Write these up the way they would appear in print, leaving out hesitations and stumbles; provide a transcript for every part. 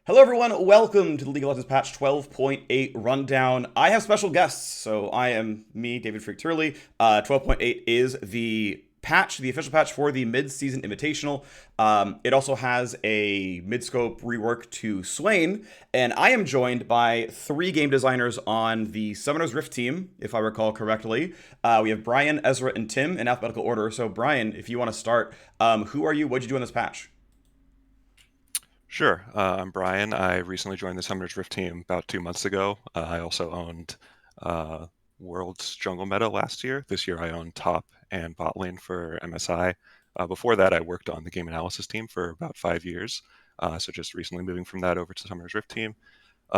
Hello, everyone. Welcome to the League of Legends patch 12.8 rundown. I have special guests, so I am me, David Phreak Turley. 12.8 is the patch, the official patch for the mid-season invitational. It also has a Midscope rework to Swain, and I am joined by three game designers on the Summoner's Rift team, if I recall correctly. We have Brian, Ezra, and Tim in alphabetical order. So, Brian, if you want to start, who are you? What'd you do on this patch? Sure. I'm Brian. I recently joined the Summoner's Rift team about 2 months ago. I also owned uh, World's Jungle Meta last year. This year I own top and bot lane for MSI. Before that, I worked on the game analysis team for about 5 years. So just recently moving from that over to Summoner's Rift team.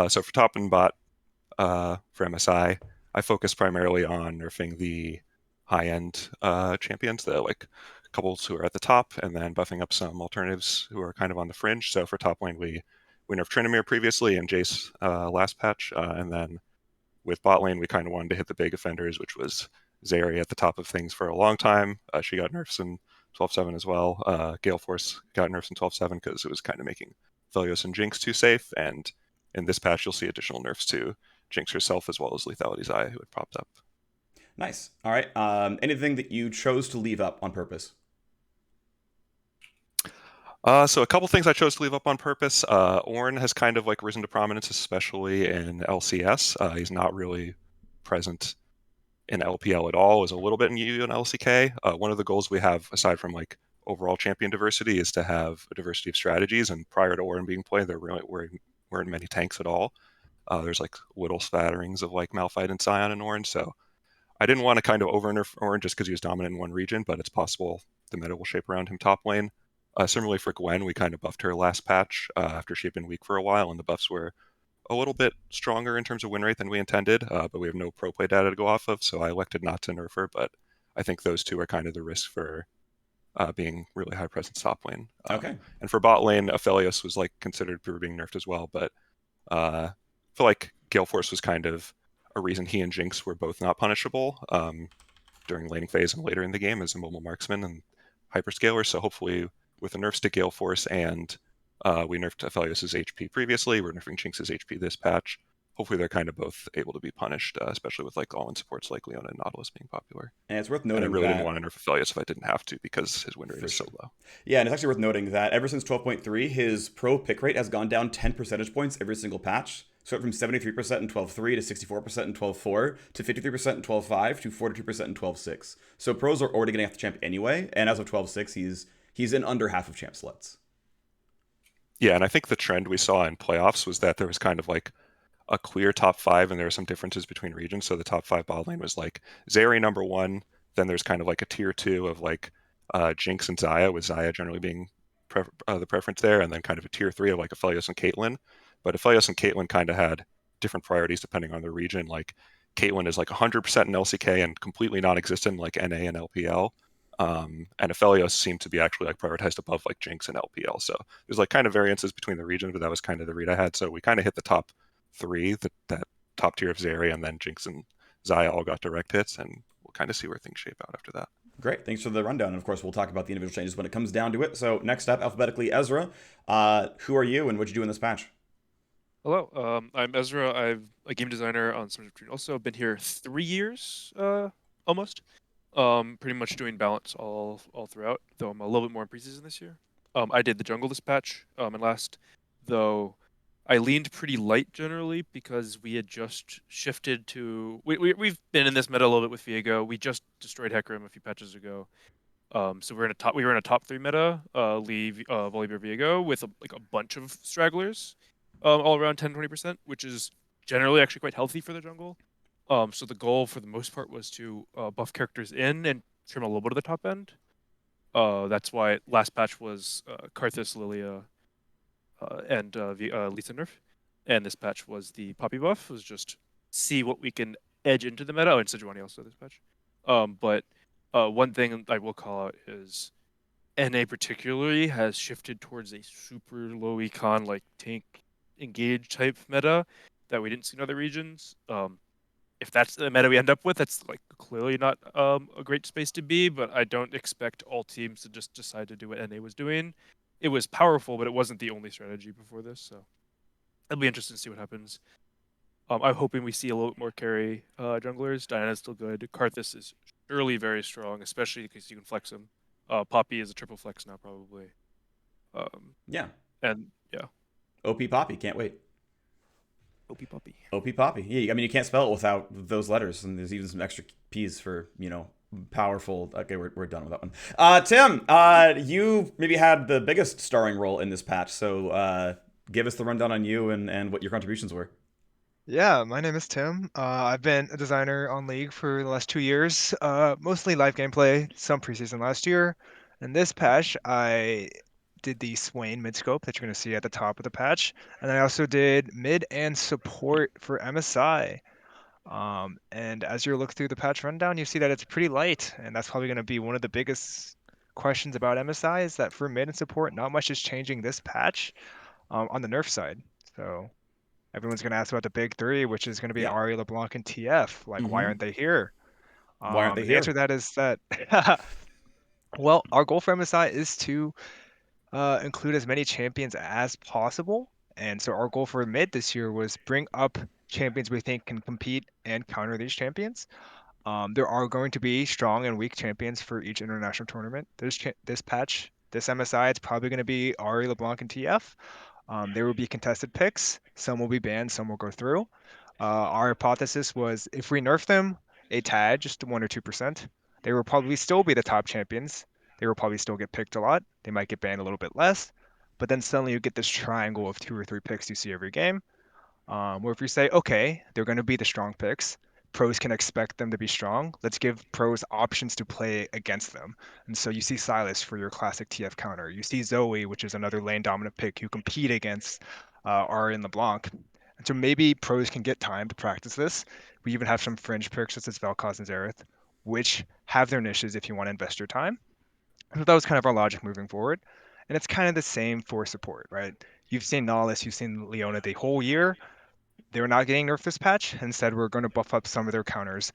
So for top and bot for MSI, I focus primarily on nerfing the high-end champions, the like couples who are at the top, and then buffing up some alternatives who are kind of on the fringe. So for top lane, we nerfed Tryndamere previously and Jace last patch, and then with bot lane, we kind of wanted to hit the big offenders, which was Xayah at the top of things for a long time. She got nerfs in 12.7 as well. Gale Force got nerfs in 12.7 because it was kind of making Vel'Koz and Jinx too safe. And in this patch, you'll see additional nerfs to Jinx herself as well as Lethality Xayah, who had popped up. Nice. All right. Anything that you chose to leave up on purpose? So a couple things I chose to leave up on purpose. Ornn has kind of like risen to prominence, especially in LCS. He's not really present in LPL at all, is a little bit in EU and LCK. One of the goals we have, aside from like overall champion diversity, is to have a diversity of strategies. And prior to Ornn being played, there really weren't many tanks at all. There's like little spatterings of like Malphite and Sion and Ornn. So I didn't want to kind of over nerf Ornn just because he was dominant in one region, but it's possible the meta will shape around him top lane. Similarly for Gwen, we kind of buffed her last patch after she had been weak for a while, and the buffs were a little bit stronger in terms of win rate than we intended, but we have no pro play data to go off of, so I elected not to nerf her. But I think those two are kind of the risk for being really high presence top lane. Okay. And for bot lane, Aphelios was like considered for being nerfed as well, but I feel like Gale Force was kind of a reason he and Jinx were both not punishable during laning phase and later in the game as a mobile marksman and hyperscaler. So hopefully, with the nerfs to Gale Force and we nerfed Aphelios' HP previously, we're nerfing Jinx's HP this patch. Hopefully, they're kind of both able to be punished, especially with like all-in supports like Leona and Nautilus being popular. And it's worth And I noting really didn't that want to nerf Aphelios if I didn't have to because his win rate for is so sure. low. Yeah, and it's actually worth noting that ever since 12.3, his pro pick rate has gone down 10 percentage points every single patch. So it went from 73% in 12.3 to 64% in 12.4 to 53% in 12.5 to 42% in 12.6. So pros are already getting off the champ anyway, and as of 12.6, he's in under half of champ slots. Yeah, and I think the trend we saw in playoffs was that there was kind of like a clear top five, and there are some differences between regions. So the top five bot lane was like Zeri number one. Then there's kind of like a tier two of like Jinx and Xayah, with Xayah generally being the preference there, and then kind of a tier three of like Aphelios and Caitlyn. But Aphelios and Caitlyn kind of had different priorities depending on the region. Like Caitlyn is like 100% in LCK and completely non-existent in like NA and LPL. And Aphelios seemed to be actually like prioritized above like Jinx and LPL. So there's like kind of variances between the regions, but that was kind of the read I had. So we kind of hit the top three, that top tier of Zeri, and then Jinx and Xayah all got direct hits, and we'll kind of see where things shape out after that. Great, thanks for the rundown. And of course, we'll talk about the individual changes when it comes down to it. So next up, alphabetically, Ezra. Who are you, and what'd you do in this patch? Hello, I'm Ezra. I'm a game designer on Summer Between. Also, been here 3 years, almost. Pretty much doing balance all throughout. Though I'm a little bit more in preseason this year. I did the jungle this patch. And last, though, I leaned pretty light generally because we had just shifted to we've been in this meta a little bit with Viego. We just destroyed Hecarim a few patches ago. So we were in a top three meta, leave Volibear Viego with like a bunch of stragglers, all around 10-20%, which is generally actually quite healthy for the jungle. So the goal for the most part was to buff characters in and trim a little bit of the top end. That's why last patch was Karthus, Lilia, and Lisa nerf, and this patch was the Poppy buff. It was just see what we can edge into the meta. Oh, and Sejuani also this patch. But one thing I will call out is NA particularly has shifted towards a super low econ like tank engage type meta that we didn't see in other regions. If that's the meta we end up with, that's like clearly not a great space to be. But I don't expect all teams to just decide to do what NA was doing. It was powerful, but it wasn't the only strategy before this. So it'll be interesting to see what happens. I'm hoping we see a little bit more carry junglers. Diana's still good. Karthus is surely very strong, especially because you can flex him. Poppy is a triple flex now, probably. Yeah. And yeah, OP Poppy, can't wait. OP Poppy. OP Poppy. Yeah, I mean, you can't spell it without those letters, and there's even some extra P's for, powerful. Okay, we're done with that one. Tim, you maybe had the biggest starring role in this patch, so give us the rundown on you and what your contributions were. Yeah, my name is Tim. I've been a designer on League for the last 2 years, mostly live gameplay, some preseason last year. In this patch, I did the Swain Midscope that you're going to see at the top of the patch, and I also did mid and support for MSI. And as you look through the patch rundown, you see that it's pretty light, and that's probably going to be one of the biggest questions about MSI is that for mid and support, not much is changing this patch on the nerf side. So everyone's going to ask about the big three, which is going to be Yeah. Ari, LeBlanc, and TF. Like, why aren't they here? Why aren't they The here? answer to that is that, well, our goal for MSI is to include as many champions as possible. And so our goal for mid this year was bring up champions we think can compete and counter these champions. There are going to be strong and weak champions for each international tournament. This patch, this MSI, it's probably going to be Ari, LeBlanc, and TF. There will be contested picks. Some will be banned, some will go through. Our hypothesis was if we nerf them a tad, just 1 or 2%, they will probably still be the top champions. They will probably still get picked a lot. They might get banned a little bit less. But then suddenly you get this triangle of 2 or 3 picks you see every game. Where if you say, okay, they're going to be the strong picks, pros can expect them to be strong. Let's give pros options to play against them. And so you see Sylas for your classic TF counter. You see Zoe, which is another lane dominant pick who compete against Ari and LeBlanc. And so maybe pros can get time to practice this. We even have some fringe picks such as Vel'Koz and Xerath, which have their niches if you want to invest your time. So that was kind of our logic moving forward. And it's kind of the same for support, right? You've seen Nahlis, you've seen Leona the whole year. They're not getting nerfed this patch. Instead, we're going to buff up some of their counters,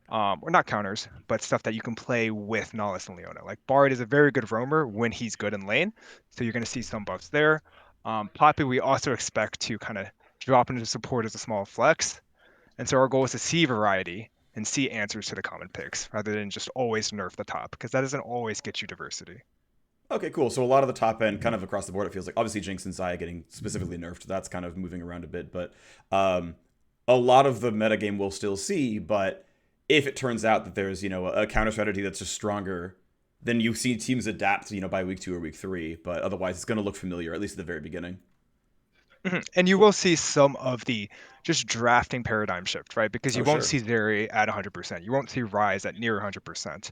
or not counters, but stuff that you can play with Nahlis and Leona. Like Bard is a very good roamer when he's good in lane, so you're going to see some buffs there. Poppy, we also expect to kind of drop into support as a small flex, and so our goal is to see variety and see answers to the common picks rather than just always nerf the top because that doesn't always get you diversity. Okay, cool. So a lot of the top end, kind of across the board, it feels like obviously Jinx and Xayah getting specifically nerfed. That's kind of moving around a bit, but a lot of the metagame we'll still see. But if it turns out that there's a counter strategy that's just stronger, then you see teams adapt by week 2 or week 3. But otherwise, it's going to look familiar, at least at the very beginning. And you will see some of the just drafting paradigm shift, right? Because you won't Sure. see Zeri at 100%. You won't see Rise at near 100%.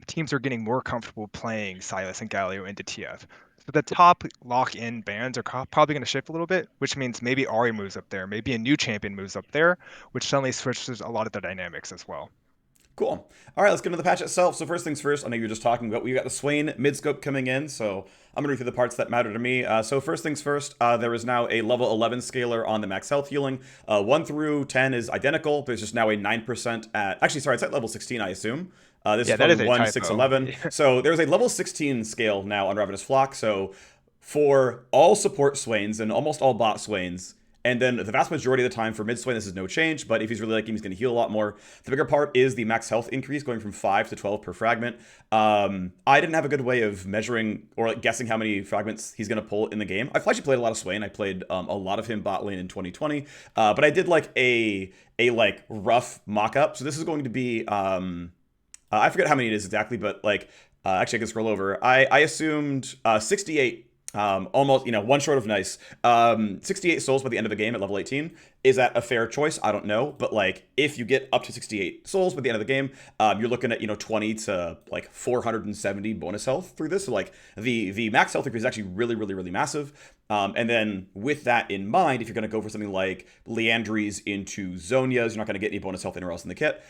Teams are getting more comfortable playing Sylas and Galio into TF. So the top lock-in bands are probably going to shift a little bit, which means maybe Ari moves up there, maybe a new champion moves up there, which suddenly switches a lot of the dynamics as well. Cool. All right, let's get into the patch itself. So first things first, I know you were just talking about, we got the Swain Midscope coming in, so I'm going to read through the parts that matter to me. So first things first, there is now a level 11 scaler on the max health healing. 1 through 10 is identical. There's just now a 9% at, actually, sorry, it's at level 16, I assume. This is that from is a 1, typo. 6, 11. So there's a level 16 scale now on Ravenous Flock. So for all support Swains and almost all bot Swains, and then the vast majority of the time for mid Swain, this is no change, but if he's really liking, he's going to heal a lot more. The bigger part is the max health increase going from 5 to 12 per fragment. I didn't have a good way of measuring or guessing how many fragments he's going to pull in the game. I've actually played a lot of Swain. I played a lot of him bot lane in 2020, but I did like a rough mock-up. So this is going to be, I forget how many it is exactly, but actually I can scroll over. I assumed 68. Almost, one short of nice. 68 souls by the end of the game at level 18. Is that a fair choice? I don't know. But if you get up to 68 souls by the end of the game, you're looking at 20 to 470 bonus health through this. So the max health increase is actually really, really, really massive. And then with that in mind, if you're going to go for something like Leandries into Zonias, you're not going to get any bonus health anywhere else in the kit.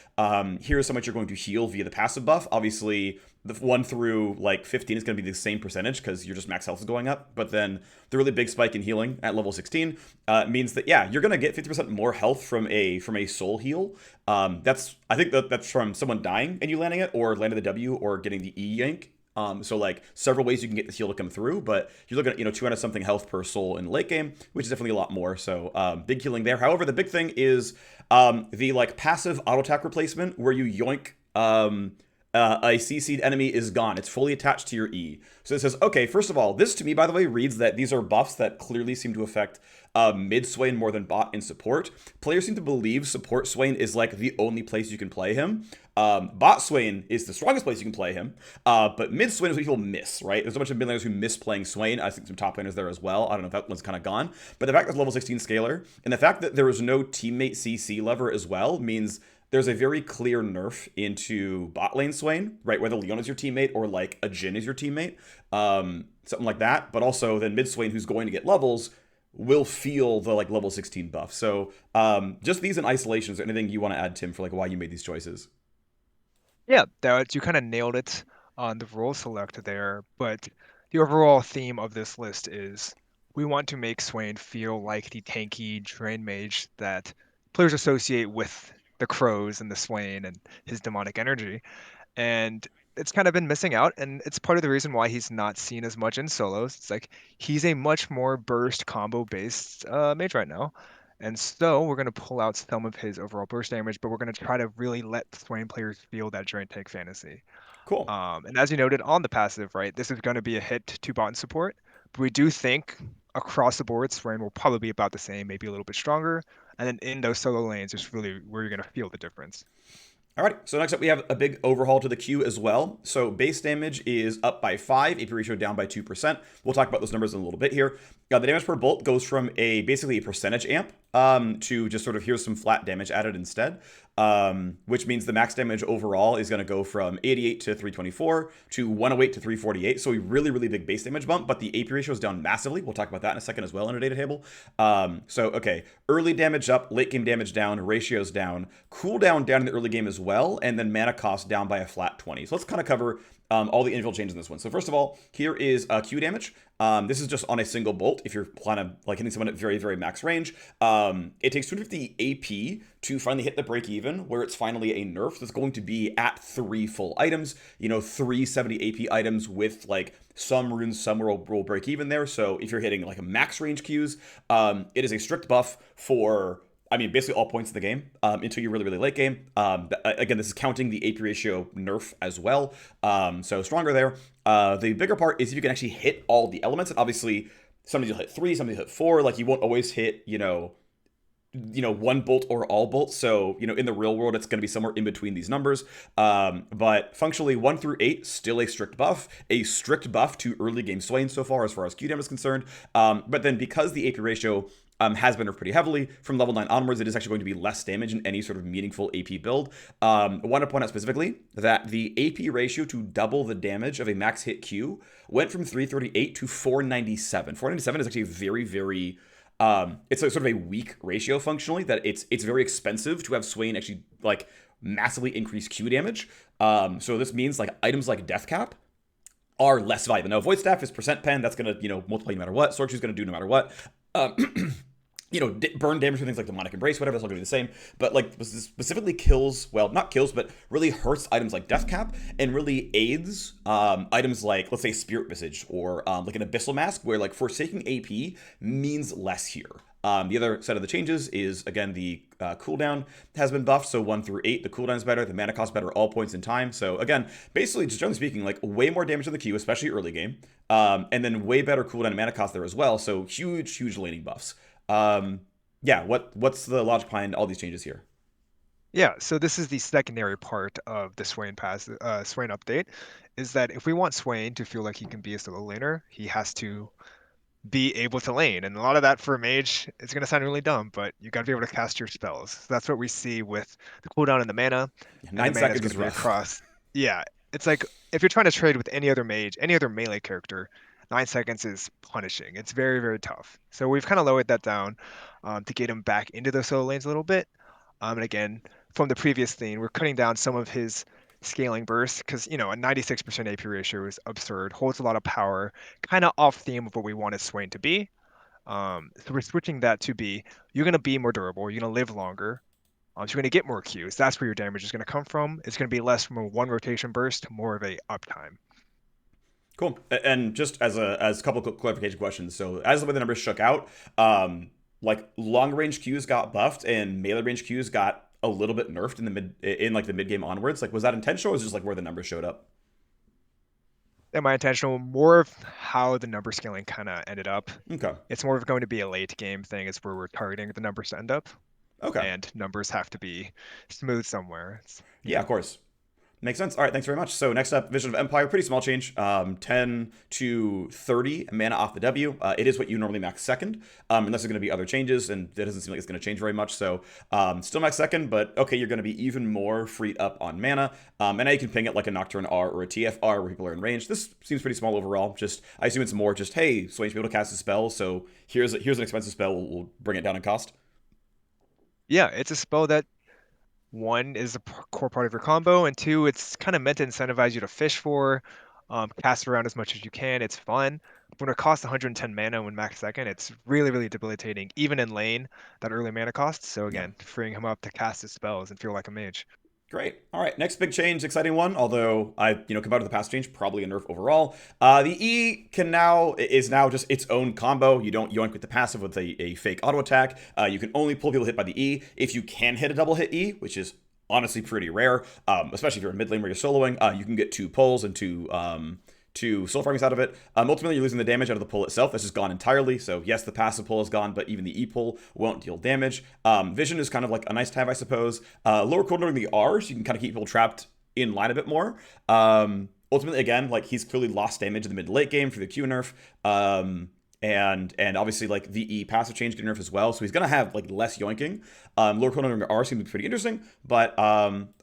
Here's how much you're going to heal via the passive buff. Obviously, the 1 through 15 is going to be the same percentage because your just max health is going up. But then the really big spike in healing at level 16 means that you're going to get 50% more health from a soul heal. I think that's from someone dying and you landing it, or landing the W, or getting the E yank. So like several ways you can get this heal to come through, but you're looking at 200 something health per soul in late game, which is definitely a lot more. So big healing there. However, the big thing is the like passive auto attack replacement where you yoink a CC'd enemy is gone. It's fully attached to your E. So it says, okay, first of all, this to me, by the way, reads that these are buffs that clearly seem to affect mid Swain more than bot in support. Players seem to believe support Swain is like the only place you can play him. Bot Swain is the strongest place you can play him, but mid Swain is what people miss, right? There's a bunch of mid laners who miss playing Swain. I think some top laners there as well. I don't know if that one's kind of gone. But the fact that it's level 16 scaler, and the fact that there is no teammate CC lever as well, means there's a very clear nerf into bot lane Swain, right? Whether Leona's your teammate or like a Jhin is your teammate, something like that. But also then mid Swain, who's going to get levels, will feel the like level 16 buff. So just these in isolation. Is there anything you want to add, Tim, for like why you made these choices? Yeah, you kind of nailed it on the role select there, but the overall theme of this list is we want to make Swain feel like the tanky drain mage that players associate with the crows and the Swain and his demonic energy. And it's kind of been missing out, and it's part of the reason why he's not seen as much in solos. It's like he's a much more burst combo based mage right now. And so we're going to pull out some of his overall burst damage, but we're going to try to really let Swain players feel that drain tank fantasy. Cool. And as you noted on the passive, right, this is going to be a hit to bot and support, but we do think across the board, Swain will probably be about the same, maybe a little bit stronger. And then in those solo lanes is really where you're going to feel the difference. All right, so next up we have a big overhaul to the Q as well. So base damage is up by 5, AP ratio down by 2%. We'll talk about those numbers in a little bit here. The damage per bolt goes from basically a percentage amp to just sort of here's some flat damage added instead, which means the max damage overall is going to go from 88 to 324 to 108 to 348. So a really, really big base damage bump, but the AP ratio is down massively. We'll talk about that in a second as well in our data table. Okay, early damage up, late game damage down, ratios down, cooldown down in the early game as well, and then mana cost down by a flat 20. So let's kind of cover all the individual changes in this one. So first of all, here is Q damage. This is just on a single bolt. If you're planning on like hitting someone at very, very max range, it takes 250 AP to finally hit the break even, where it's finally a nerf that's going to be at 3 full items. 370 AP items with like some runes, some will break even there. So if you're hitting like a max range Qs, it is a strict buff for basically all points of the game until you're really, really late game. Again, this is counting the AP ratio nerf as well. So stronger there. The bigger part is if you can actually hit all the elements. And obviously, sometimes you'll hit 3, sometimes you'll hit 4. Like you won't always hit, one bolt or all bolts. So, in the real world, it's going to be somewhere in between these numbers. But functionally, 1 through 8, still a strict buff to early game Swain so far as Q damage is concerned. But then because the AP ratio has been nerfed pretty heavily. From level 9 onwards, it is actually going to be less damage in any sort of meaningful AP build. I want to point out specifically that the AP ratio to double the damage of a max hit Q went from 338 to 497. 497 is actually very, very... it's a sort of a weak ratio functionally, that it's very expensive to have Swain actually like massively increase Q damage. So this means like items like Death Cap are less valuable. Now, Void Staff is percent pen. That's going to, multiply no matter what. Sword Shoe is going to do no matter what. Burn damage for things like Demonic Embrace, whatever, that's all going to be the same. But, like, specifically kills, well, not kills, but really hurts items like Death Cap and really aids items like, let's say, Spirit Visage or like an Abyssal Mask, where, like, forsaking AP means less here. The other set of the changes is, again, the cooldown has been buffed. So 1 through 8, the cooldown is better. The mana cost better all points in time. So again, basically, just generally speaking, like way more damage on the Q, especially early game. And then way better cooldown and mana cost there as well. So huge, huge laning buffs. What's the logic behind all these changes here? Yeah, so this is the secondary part of the Swain Swain update, is that if we want Swain to feel like he can be a solo laner, he has to be able to lane. And a lot of that for a mage, it's going to sound really dumb, but you got to be able to cast your spells. So that's what we see with the cooldown and the mana. 9 seconds is rough. Across. Yeah, it's like if you're trying to trade with any other mage, any other melee character, 9 seconds is punishing. It's very, very tough. So we've kind of lowered that down to get him back into those solo lanes a little bit. And again, from the previous theme, we're cutting down some of his scaling burst because, a 96% AP ratio is absurd, holds a lot of power, kind of off theme of what we wanted Swain to be. So we're switching that to be, you're going to be more durable, you're going to live longer, so you're going to get more Qs. That's where your damage is going to come from. It's going to be less from a 1 rotation burst, more of a uptime. Cool. And just as a couple of clarification questions. So as the way the numbers shook out, like long range Qs got buffed and melee range Qs got a little bit nerfed in like the mid game onwards. Like, was that intentional, or was it just like where the numbers showed up? And my intentional, more of how the number scaling kind of ended up. Okay. It's more of going to be a late game thing. It's where we're targeting the numbers to end up. Okay. And numbers have to be smooth somewhere. Yeah, of course. Makes sense. All right, thanks very much. So next up, Vision of Empire, pretty small change. 10 to 30 mana off the W. It is what you normally max second, unless there's going to be other changes, and it doesn't seem like it's going to change very much. So still max second, but okay, you're going to be even more freed up on mana. And now you can ping it like a Nocturne R or a TFR where people are in range. This seems pretty small overall. Just I assume it's more just, hey, Swain should be able to cast a spell, so here's an expensive spell. We'll bring it down in cost. Yeah, it's a spell that, one, is a core part of your combo, and two, it's kind of meant to incentivize you to fish for, cast around as much as you can. It's fun. When it costs 110 mana when max second, it's really, really debilitating, even in lane, that early mana cost. So again, freeing him up to cast his spells and feel like a mage. Great. All right, next big change, exciting one. Although compared to the past change, probably a nerf overall. The E is now just its own combo. You don't yoink with the passive with a fake auto attack. You can only pull people hit by the E. If you can hit a double hit E, which is honestly pretty rare, especially if you're in mid lane where you're soloing, you can get 2 pulls and two soul fragments out of it. Ultimately, you're losing the damage out of the pull itself. This is gone entirely. So yes, the passive pull is gone, but even the E pull won't deal damage. Vision is kind of like a nice to have, I suppose. Lower cooldown during the R, so you can kind of keep people trapped in line a bit more. Ultimately, again, like he's clearly lost damage in the mid late game for the Q nerf. And obviously like the E passive change get nerf as well, so he's gonna have like less yoinking. Lower cooldown under R seems to be pretty interesting, but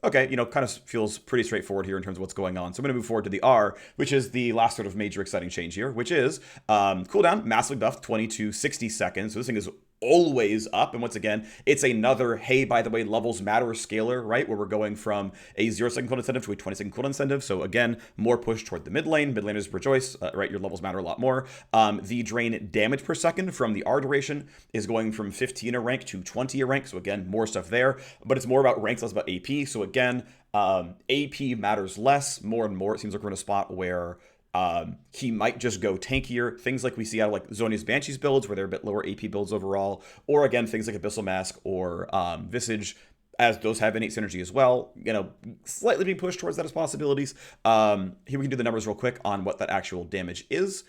okay, kind of feels pretty straightforward here in terms of what's going on. So I'm gonna move forward to the R, which is the last sort of major exciting change here, which is cooldown massively buffed 20 to 60 seconds. So this thing is always up, and once again, it's another, hey, by the way, levels matter scalar, right, where we're going from a 0-second cooldown incentive to a 20-second cooldown incentive. So again, more push toward the mid lane. Mid laners rejoice, right? Your levels matter a lot more. The drain damage per second from the R duration is going from 15 a rank to 20 a rank. So again, more stuff there, but it's more about ranks, less about AP. So again, AP matters less. More and more, it seems like we're in a spot where he might just go tankier. Things like we see out of like Zhonya's Banshees builds, where they're a bit lower AP builds overall, or again, things like Abyssal Mask or Visage, as those have innate synergy as well, slightly being pushed towards that as possibilities. Here we can do the numbers real quick on what that actual damage is,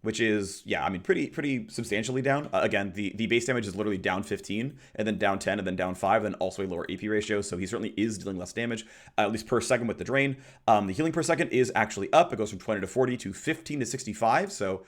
which is, pretty substantially down. Again, the base damage is literally down 15, and then down 10, and then down 5, and then also a lower AP ratio, so he certainly is dealing less damage, at least per second with the drain. The healing per second is actually up. It goes from 20 to 40 to 15 to 65, so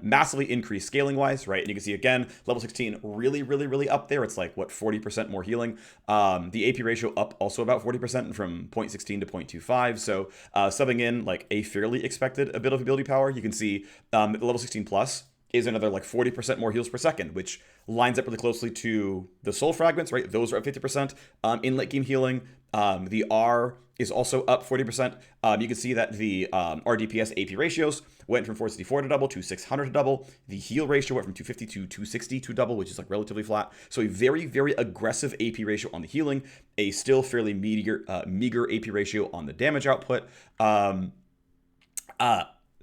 massively increased scaling-wise, right? And you can see, again, level 16 really, really, really up there. It's like, 40% more healing. The AP ratio up also about 40% from 0.16 to 0.25, so subbing in like a fairly expected a bit of ability power. You can see level 16 plus is another like 40% more heals per second, which lines up really closely to the soul fragments, right? Those are up 50% in late game healing. The R is also up 40%. You can see that the RDPS AP ratios went from 464 to double to 600 to double. The heal ratio went from 250 to 260 to double, which is like relatively flat. So a very, very aggressive AP ratio on the healing, a still fairly meager AP ratio on the damage output.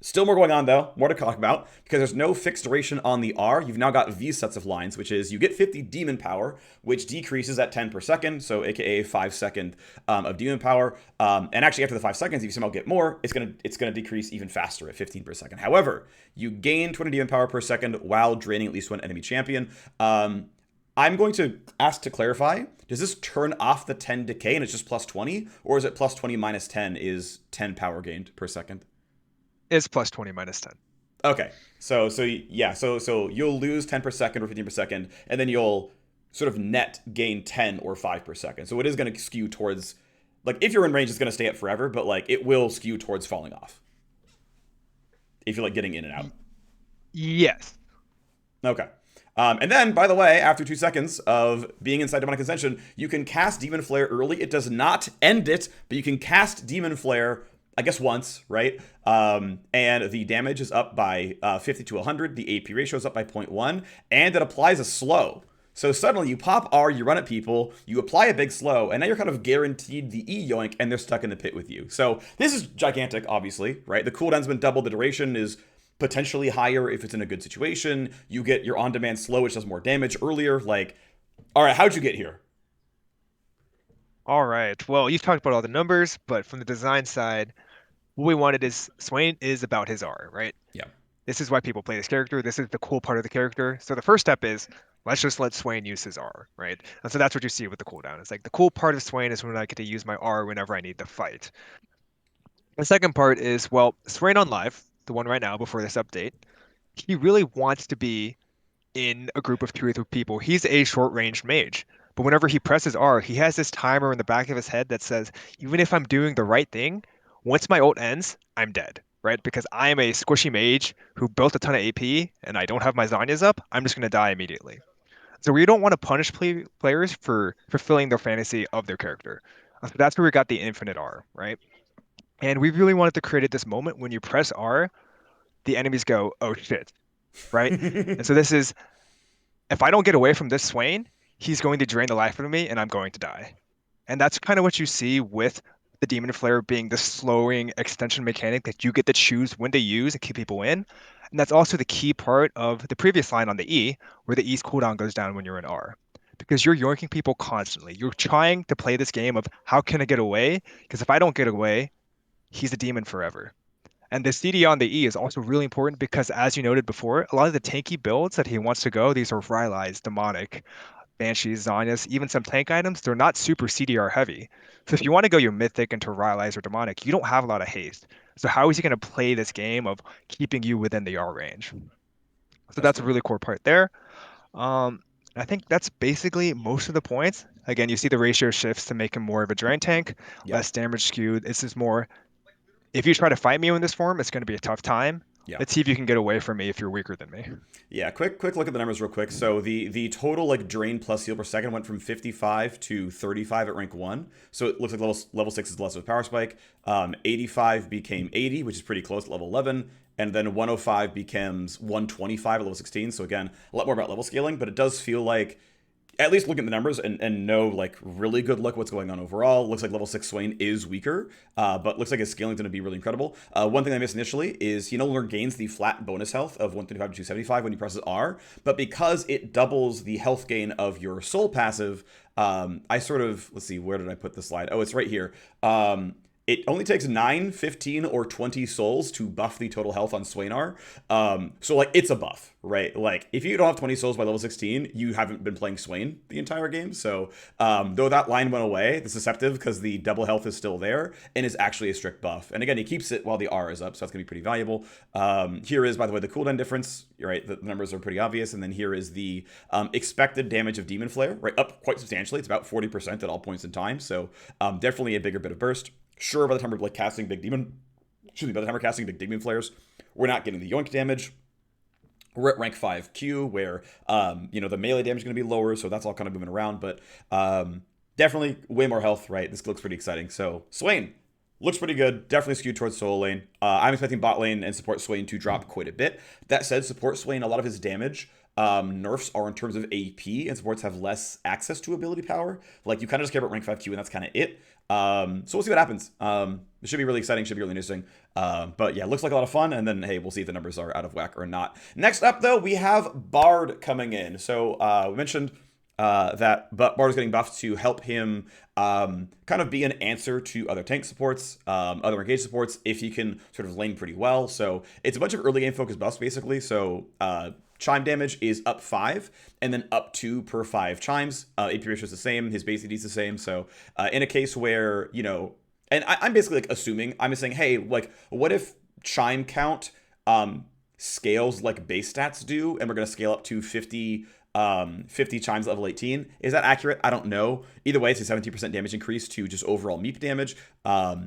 Still more going on, though, more to talk about, because there's no fixed duration on the R. You've now got these sets of lines, which is you get 50 demon power, which decreases at 10 per second, so aka 5 second of demon power. And actually, after the 5 seconds, if you somehow get more, it's gonna decrease even faster at 15 per second. However, you gain 20 demon power per second while draining at least one enemy champion. I'm going to ask to clarify, does this turn off the 10 decay and it's just plus 20? Or is it plus 20 minus 10 is 10 power gained per second? It's plus 20 minus 10. Okay, so you'll lose 10 per second or 15 per second, and then you'll sort of net gain 10 or 5 per second. So it is going to skew towards, like, if you're in range, it's going to stay up forever, but like it will skew towards falling off if you're like getting in and out. Yes. Okay. And then, by the way, after 2 seconds of being inside Demonic Ascension, you can cast Demon Flare early. It does not end it, but you can cast Demon Flare, I guess, once, right? And the damage is up by 50 to 100. The AP ratio is up by 0.1, and it applies a slow. So suddenly you pop R, you run at people, you apply a big slow, and now you're kind of guaranteed the E yoink, and they're stuck in the pit with you. So this is gigantic, obviously, right? The cooldown's been doubled, the duration is potentially higher if it's in a good situation. You get your on-demand slow, which does more damage earlier. Like, all right, how'd you get here? All right. Well, you've talked about all the numbers, but from the design side, what we wanted is Swain is about his R, right? Yeah. This is why people play this character. This is the cool part of the character. So the first step is let's just let Swain use his R, right? And so that's what you see with the cooldown. It's like the cool part of Swain is when I get to use my R whenever I need to fight. The second part is, well, Swain on live, the one right now before this update, he really wants to be in a group of 2 or 3 people. He's a short-range mage. But whenever he presses R, he has this timer in the back of his head that says, even if I'm doing the right thing, once my ult ends, I'm dead, right? Because I am a squishy mage who built a ton of AP and I don't have my Zanyas up, I'm just going to die immediately. So we don't want to punish players for fulfilling their fantasy of their character. So that's where we got the infinite R, right? And we really wanted to create this moment when you press R, the enemies go, oh shit, right? And so this is, if I don't get away from this Swain, he's going to drain the life out of me and I'm going to die. And that's kind of what you see with the Demon Flare being the slowing extension mechanic that you get to choose when to use and keep people in. And that's also the key part of the previous line on the E, where the E's cooldown goes down when you're in R. Because you're yoinking people constantly. You're trying to play this game of how can I get away? Because if I don't get away, he's a demon forever. And the CD on the E is also really important because, as you noted before, a lot of the tanky builds that he wants to go, these are Rylai's, Demonic, Banshees, Zanyas, even some tank items, they're not super CDR heavy. So if you want to go your Mythic into Rylai's or Demonic, you don't have a lot of haste. So how is he going to play this game of keeping you within the R range? So that's a really core part there. I think that's basically most of the points. Again, you see the ratio shifts to make him more of a drain tank, less damage skewed. This is more, if you try to fight me in this form, it's going to be a tough time. Yeah. Let's see if you can get away from me if you're weaker than me. Yeah, quick look at the numbers real quick. So the total like drain plus heal per second went from 55 to 35 at rank 1. So it looks like level 6 is less of a power spike. 85 became 80, which is pretty close at level 11. And then 105 becomes 125 at level 16. So again, a lot more about level scaling, but it does feel like, at least looking at the numbers and know like really good look what's going on overall. Looks like level 6 Swain is weaker, but looks like his scaling is going to be really incredible. One thing I missed initially is he no longer gains the flat bonus health of 135 to 275 when he presses R, but because it doubles the health gain of your soul passive, I sort of, let's see, where did I put the slide? Oh, it's right here. It only takes 9, 15, or 20 souls to buff the total health on Swainar. So, like, it's a buff, right? Like, if you don't have 20 souls by level 16, you haven't been playing Swain the entire game. So, though that line went away, the Susceptive, because the double health is still there, and is actually a strict buff. And again, he keeps it while the R is up, so that's going to be pretty valuable. Here is, by the way, the cooldown difference. Right, the numbers are pretty obvious. And then here is the expected damage of Demon Flare, right? Up quite substantially. It's about 40% at all points in time. So, definitely a bigger bit of burst. Sure, by the time we're like casting big demon, by the time we're casting big demon flares, we're not getting the yoink damage. We're at rank 5 Q, where the melee damage is going to be lower, so that's all kind of moving around. But definitely way more health, right? This looks pretty exciting. So Swain looks pretty good. Definitely skewed towards solo lane. I'm expecting bot lane and support Swain to drop quite a bit. That said, support Swain, a lot of his damage nerfs are in terms of AP, and supports have less access to ability power. Like, you kind of just care about rank 5 Q, and that's kind of it. So we'll see what happens. It should be really exciting, should be really interesting. But yeah, looks like a lot of fun, and then, hey, we'll see if the numbers are out of whack or not. Next up, though, we have Bard coming in. So we mentioned that Bard is getting buffed to help him kind of be an answer to other tank supports, other engage supports, if he can sort of lane pretty well. So it's a bunch of early game focused buffs, basically. So chime damage is up 5, and then up 2 per 5 chimes. AP ratio is the same, his base AD is the same. So in a case where, and I'm basically like assuming, I'm just saying, hey, like, what if chime count scales like base stats do, and we're going to scale up to 50 chimes level 18. Is that accurate? I don't know. Either way, it's a 17% damage increase to just overall meep damage.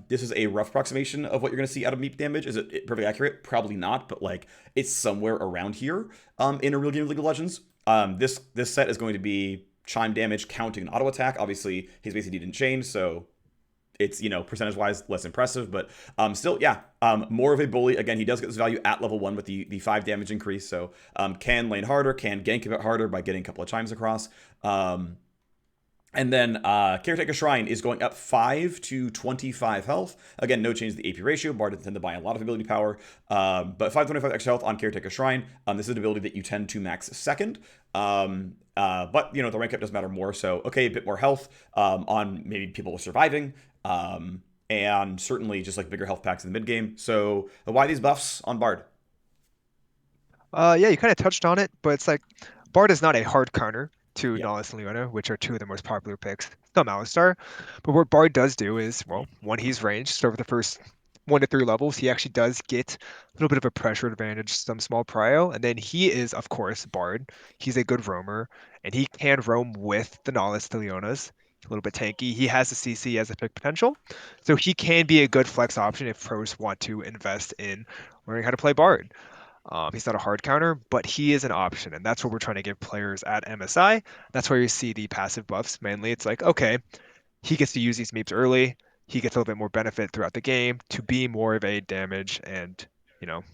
This is a rough approximation of what you're going to see out of meep damage. Is it perfectly accurate? Probably not, but like, it's somewhere around here in a real game of League of Legends. This set is going to be chime damage counting an auto attack. Obviously, his base AD didn't change, so it's, percentage-wise less impressive, but still, yeah, more of a bully. Again, he does get this value at level 1 with the 5 damage increase, so can lane harder, can gank a bit harder by getting a couple of chimes across. And then Caretaker Shrine is going up 5 to 25 health. Again, no change to the AP ratio. Bard doesn't tend to buy a lot of ability power. But 5 to 25 extra health on Caretaker Shrine. This is an ability that you tend to max second. But, the rank up does matter more. So, okay, a bit more health on maybe people surviving. And certainly just like bigger health packs in the mid game. So, why these buffs on Bard? Yeah, you kind of touched on it, but it's like Bard is not a hard counter to Yeah. Nautilus and Leona, which are two of the most popular picks. Some Alistar. But what Bard does do is, well, one, he's ranged. So over the first 1 to 3 levels, he actually does get a little bit of a pressure advantage, some small prio. And then he is, of course, Bard. He's a good roamer, and he can roam with the Nautilus to Leonas. A little bit tanky. He has the CC as a pick potential. So he can be a good flex option if pros want to invest in learning how to play Bard. He's not a hard counter, but he is an option, and that's what we're trying to give players at MSI. That's where you see the passive buffs mainly. It's like, okay, he gets to use these meeps early. He gets a little bit more benefit throughout the game to be more of a damage and,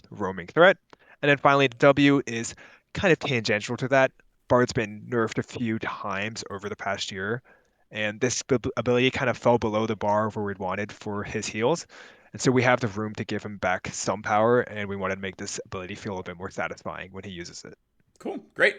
roaming threat. And then finally, the W is kind of tangential to that. Bard's been nerfed a few times over the past year, and this ability kind of fell below the bar where we'd wanted for his heals. And so we have the room to give him back some power, and we wanted to make this ability feel a little bit more satisfying when he uses it. Cool. Great.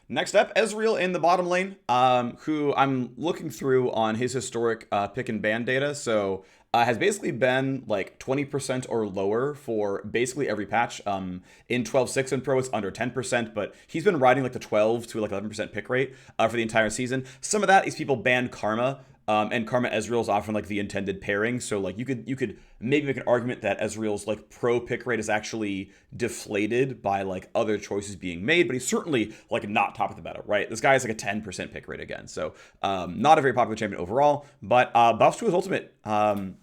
Next up, Ezreal in the bottom lane, who I'm looking through on his historic pick and ban data. So has basically been like 20% or lower for basically every patch. In 12.6 and Pro, it's under 10%, but he's been riding like the 12 to like 11% pick rate for the entire season. Some of that is people ban Karma. And Karma Ezreal is often like the intended pairing, so like you could maybe make an argument that Ezreal's like pro pick rate is actually deflated by like other choices being made, but he's certainly like not top of the meta, right? This guy is like a 10% pick rate again, so not a very popular champion overall. But buffs to his ultimate,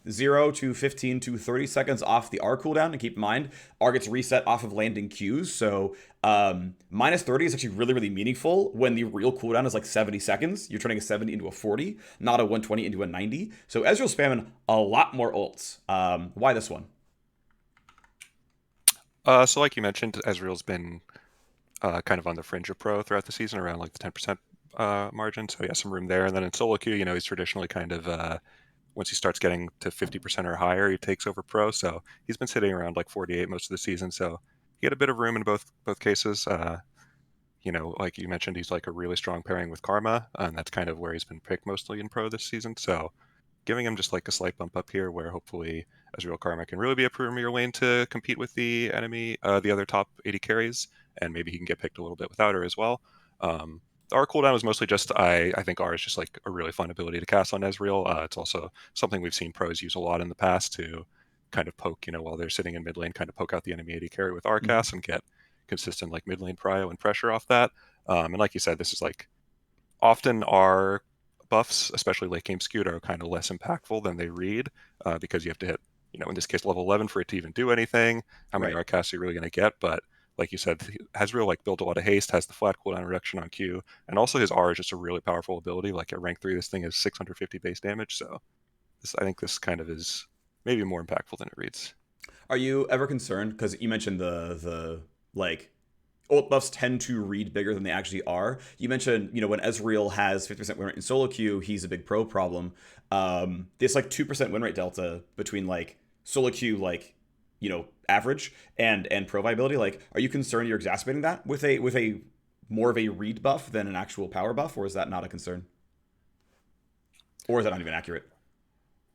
0 to 15 to 30 seconds off the R cooldown, and keep in mind R gets reset off of landing Qs, so minus 30 is actually really, really meaningful when the real cooldown is like 70 seconds. You're turning a 70 into a 40, not a 120 into a 90. So Ezreal's spamming a lot more ults. Why this one? So like you mentioned, Ezreal's been kind of on the fringe of pro throughout the season, around like the 10% margin. So yeah, some room there. And then in solo queue, he's traditionally kind of, once he starts getting to 50% or higher, he takes over pro. So he's been sitting around like 48 most of the season. So he had a bit of room in both cases. Like you mentioned, he's like a really strong pairing with Karma, and that's kind of where he's been picked mostly in pro this season. So giving him just like a slight bump up here, where hopefully Ezreal Karma can really be a premier lane to compete with the enemy, the other top 80 carries, and maybe he can get picked a little bit without her as well. The R cooldown is mostly just, I think R is just like a really fun ability to cast on Ezreal. It's also something we've seen pros use a lot in the past to kind of poke, while they're sitting in mid lane, kind of poke out the enemy AD carry with R cast and get consistent like mid lane prio and pressure off that. And like you said, this is like often R buffs, especially late game skewed, are kind of less impactful than they read because you have to hit, in this case, level 11 for it to even do anything. How many R casts are you really going to get? But like you said, Ezreal like built a lot of haste, has the flat cooldown reduction on Q, and also his R is just a really powerful ability. Like at rank 3, this thing is 650 base damage. So I think this kind of is maybe more impactful than it reads. Are you ever concerned? Because you mentioned the like ult buffs tend to read bigger than they actually are. You mentioned, when Ezreal has 50% win rate in solo queue, he's a big pro problem. This like 2% win rate delta between like solo queue, like, average and pro viability. Like, are you concerned you're exacerbating that with a more of a read buff than an actual power buff, or is that not a concern? Or is that not even accurate?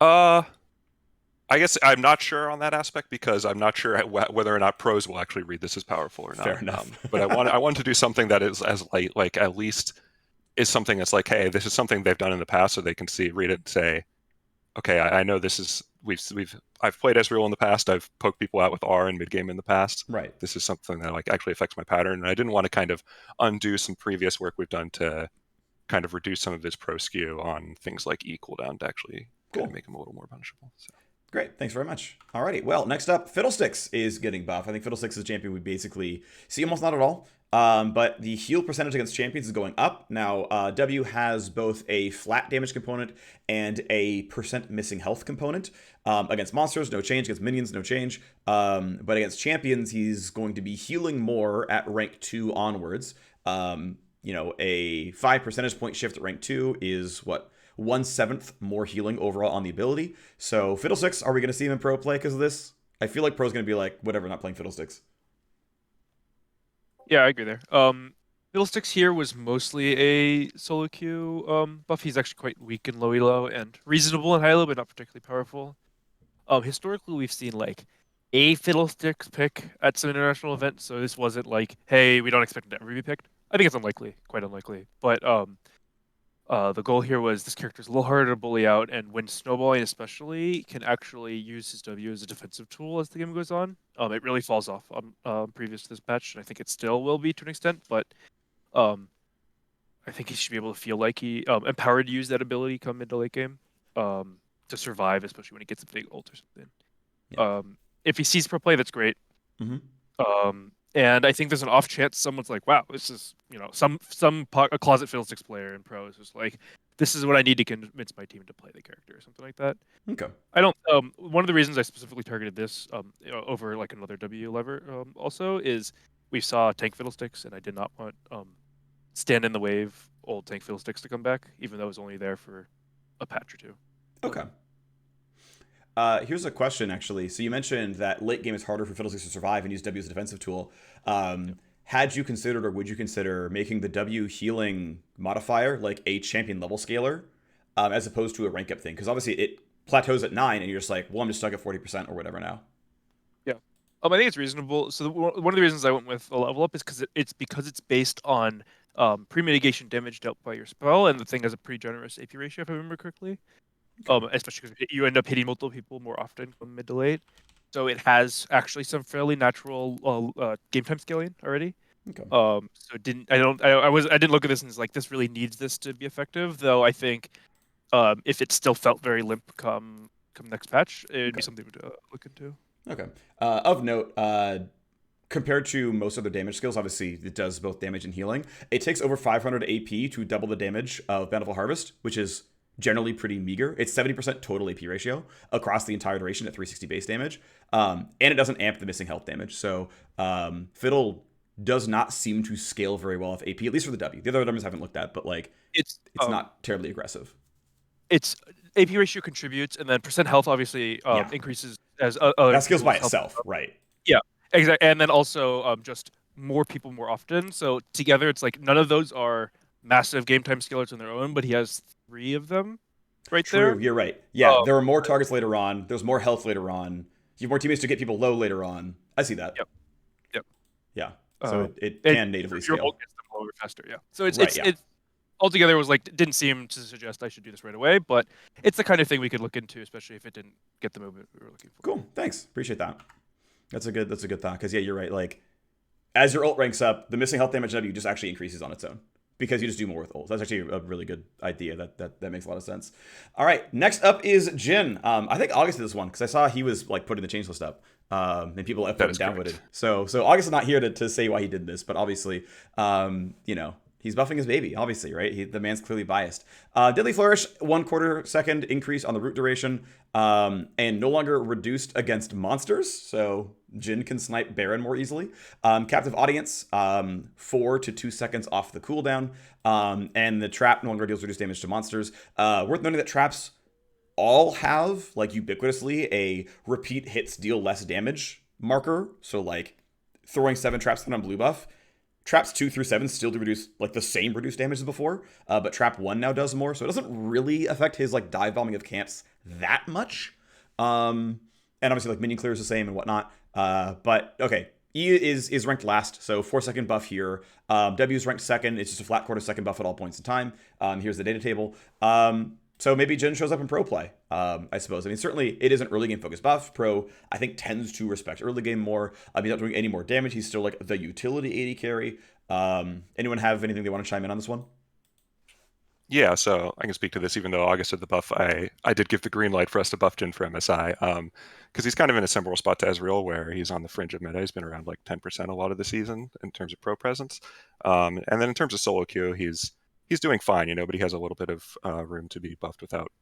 I guess I'm not sure on that aspect because I'm not sure whether or not pros will actually read this as powerful or not. Fair enough. But I want to do something that is as like at least is something that's like, hey, this is something they've done in the past, so they can read it and say, okay, I know this is I've played Ezreal in the past. I've poked people out with R in mid game in the past. Right. This is something that like actually affects my pattern, and I didn't want to kind of undo some previous work we've done to kind of reduce some of his pro skew on things like E cooldown to actually kind of make him a little more punishable. So. Great, thanks very much. Alrighty, well, next up, Fiddlesticks is getting buff. I think Fiddlesticks is a champion we basically see almost not at all. But the heal percentage against champions is going up. Now, W has both a flat damage component and a percent missing health component. Against monsters, no change. Against minions, no change. But against champions, he's going to be healing more at rank 2 onwards. A 5 percentage point shift at rank 2 is what? 1/7 more healing overall on the ability. So Fiddlesticks, are we going to see him in pro play because of this? I feel like pro's going to be like, whatever, not playing Fiddlesticks. Yeah, I agree there. Fiddlesticks here was mostly a solo queue buff. He's actually quite weak in low elo and reasonable in high elo, but not particularly powerful. Historically, we've seen like a Fiddlesticks pick at some international event, so this wasn't like, hey, we don't expect him to ever be picked. I think it's unlikely, quite unlikely. But the goal here was this character's a little harder to bully out, and when snowballing especially, can actually use his W as a defensive tool as the game goes on. It really falls off on previous to this patch, and I think it still will be to an extent, but I think he should be able to feel like he empowered to use that ability come mid to late game to survive, especially when he gets a big ult or something. Yeah. If he sees pro play, that's great. Mm-hmm. And I think there's an off chance someone's like, wow, this is, a closet Fiddlesticks player in pro is just like, this is what I need to convince my team to play the character or something like that. Okay. I don't, one of the reasons I specifically targeted this over like another W lever also is we saw tank Fiddlesticks, and I did not want stand in the wave old tank Fiddlesticks to come back, even though it was only there for a patch or two. Okay. Here's a question, actually. So you mentioned that late game is harder for Fiddlesticks to survive and use W as a defensive tool. Had you considered, or would you consider, making the W healing modifier like a champion level scaler, as opposed to a rank up thing? Because obviously it plateaus at 9, and you're just like, well, I'm just stuck at 40% or whatever now. Yeah. I think it's reasonable. So one of the reasons I went with a level up is because it's based on pre-mitigation damage dealt by your spell, and the thing has a pretty generous AP ratio, if I remember correctly. Okay. Especially because you end up hitting multiple people more often from mid to late. So it has actually some fairly natural game time scaling already. Okay. So it didn't. I didn't look at this and it's like, this really needs this to be effective. Though I think if it still felt very limp come next patch, it would be something to look into. Okay. Of note, compared to most other damage skills, obviously it does both damage and healing. It takes over 500 AP to double the damage of Bountiful Harvest, which is generally pretty meager. It's 70% total AP ratio across the entire duration at 360 base damage. And it doesn't amp the missing health damage. So Fiddle does not seem to scale very well with AP, at least for the W. The other Ws I haven't looked at, but like it's not terribly aggressive. It's AP ratio contributes, and then percent health obviously increases as that scales by itself, right? Yeah, exactly. And then also just more people more often. So together, it's like none of those are massive game time scalers on their own, but he has 3 of them there. True, you're right. Yeah, there are more targets later on. There's more health later on. You have more teammates to get people low later on. I see that. Yep. Yeah. So it can natively scale. Your ult gets them lower faster. Yeah. So it's altogether was like, didn't seem to suggest I should do this right away, but it's the kind of thing we could look into, especially if it didn't get the movement we were looking for. Cool. Thanks. Appreciate that. That's a good thought. Because yeah, you're right. Like as your ult ranks up, the missing health damage W just actually increases on its own, because you just do more with ults. That's actually a really good idea. That makes a lot of sense. All right, next up is Jhin. I think August did this one because I saw he was like putting the change list up, and people have downvoted. So August is not here to say why he did this, but obviously, he's buffing his baby. Obviously, right? The man's clearly biased. Deadly Flourish, 1/4 second increase on the root duration, and no longer reduced against monsters. So Jhin can snipe Baron more easily. Captive Audience, 4 to 2 seconds off the cooldown. And the trap no longer deals reduced damage to monsters. Worth noting that traps all have, like, ubiquitously a repeat hits deal less damage marker. So, like, throwing 7 traps on blue buff. Traps 2 through 7 still do reduce, like, the same reduced damage as before. But trap 1 now does more. So it doesn't really affect his, like, dive bombing of camps that much. And obviously, like, minion clear is the same and whatnot. But okay, E is ranked last, so 4-second buff here. W is ranked second. It's just a flat 1/4 second buff at all points in time. Here's the data table. So maybe Jhin shows up in pro play, I suppose. I mean, certainly it is an early game focused buff. Pro, I think, tends to respect early game more. He's not doing any more damage. He's still like the utility AD carry. Anyone have anything they want to chime in on this one? Yeah, so I can speak to this, even though August did the buff. I did give the green light for us to buff Jhin for MSI, because he's kind of in a similar spot to Ezreal, where he's on the fringe of meta. He's been around like 10% a lot of the season in terms of pro presence. And then in terms of solo queue, he's doing fine, but he has a little bit of room to be buffed without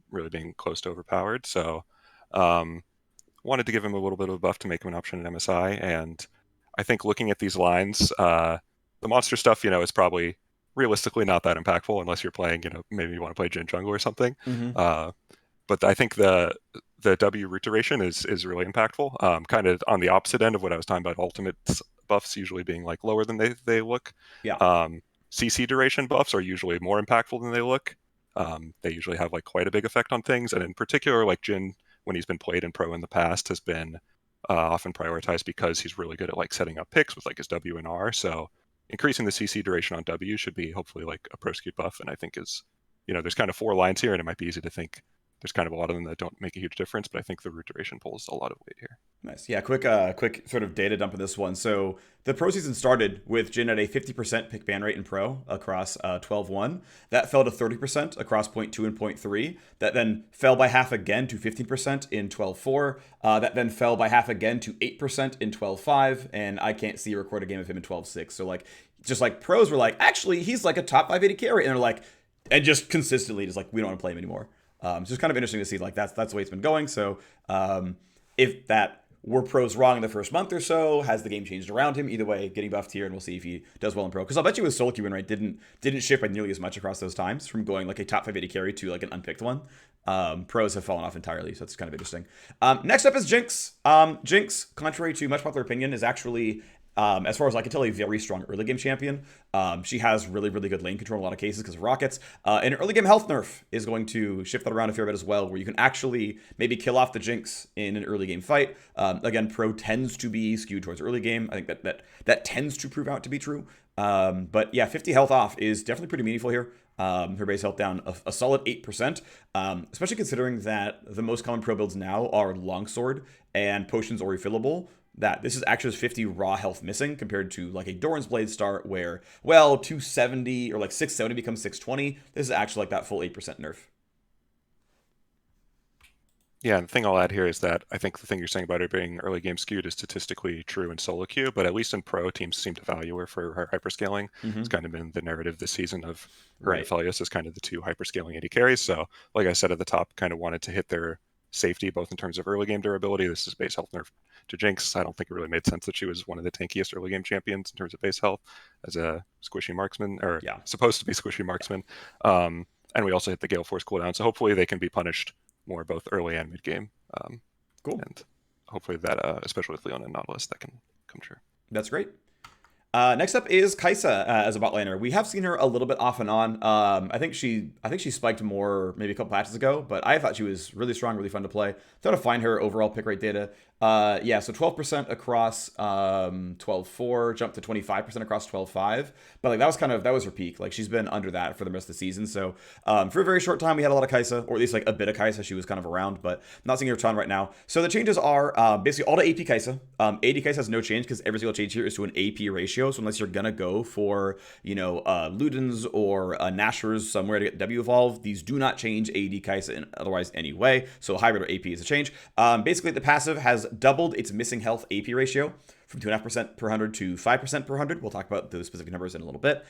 really being close to overpowered. So wanted to give him a little bit of a buff to make him an option in MSI. And I think looking at these lines, the monster stuff, is probably realistically not that impactful unless you're playing, maybe you want to play Jhin jungle or something. But I think the W root duration is really impactful. Kind of on the opposite end of what I was talking about, ultimate buffs usually being like lower than they look. Yeah. CC duration buffs are usually more impactful than they look. They usually have like quite a big effect on things, and in particular, like Jhin, when he's been played in pro in the past, has been often prioritized because he's really good at like setting up picks with like his W and R. So increasing the CC duration on W should be hopefully like a pro skewed buff, and I think is, there's kind of 4 lines here, and it might be easy to think there's kind of a lot of them that don't make a huge difference, but I think the root duration pulls a lot of weight here. Nice. Yeah, quick sort of data dump on this one. So the pro season started with Jhin at a 50% pick ban rate in pro across 12-1. That fell to 30% across 0.2 and 0.3. That then fell by half again to 15% in 12-4. That then fell by half again to 8% in 12-5. And I can't see a recorded game of him in 12-6. So like, just like pros were like, actually, he's like a top 580 carry. And they're like, and just consistently just like, we don't want to play him anymore. So it's kind of interesting to see like that's the way it's been going. So if that were pros wrong in the first month or so, has the game changed around him? Either way, getting buffed here, and we'll see if he does well in pro. Because I'll bet you his solo queue win rate didn't shift by nearly as much across those times, from going like a top 580 carry to like an unpicked one. Pros have fallen off entirely, so that's kind of interesting. Next up is Jinx. Jinx, contrary to much popular opinion, is actually, as far as I can tell, a very strong early game champion. She has really, really good lane control in a lot of cases because of rockets. And early game health nerf is going to shift that around a fair bit as well, where you can actually maybe kill off the Jinx in an early game fight. Again, pro tends to be skewed towards early game. I think that tends to prove out to be true. But yeah, 50 health off is definitely pretty meaningful here. Her base health down a solid 8%, especially considering that the most common pro builds now are longsword and potions or refillable. That this is actually 50 raw health missing compared to like a Doran's Blade start where, well, 270 or like 670 becomes 620. This is actually like that full 8% nerf. Yeah, and the thing I'll add here is that I think the thing you're saying about her being early game skewed is statistically true in solo queue, but at least in pro, teams seem to value her for her hyperscaling. It's kind of been the narrative this season of her and Phelios as kind of the 2 hyperscaling AD carries. So, like I said at the top, kind of wanted to hit their safety, both in terms of early game durability. This is base health nerf to Jinx. I don't think it really made sense that she was one of the tankiest early game champions in terms of base health as a squishy marksman, or supposed to be squishy marksman. And we also hit the Gale Force cooldown, so hopefully they can be punished more both early and mid game. Cool. And hopefully that, especially with Leona and Nautilus, that can come true. That's great. Next up is Xayah as a bot laner. We have seen her a little bit off and on. I think she spiked more maybe a couple patches ago, but I thought she was really strong, really fun to play. Trying to find her overall pick rate data. So 12% across 12-4, jumped to 25% across 12-5. But like that was her peak. Like she's been under that for the rest of the season. So for a very short time we had a lot of Xayah, or at least like a bit of Xayah. She was kind of around, but not seeing her a ton right now. So the changes are basically all to AP Xayah. AD Xayah has no change because every single change here is to an AP ratio. So unless you're gonna go for Ludens or Nashers somewhere to get W evolve, these do not change AD Xayah in otherwise any way. So hybrid or AP is a change. Basically the passive has doubled its missing health AP ratio from 2.5% per 100 to 5% per 100. We'll talk about those specific numbers in a little bit.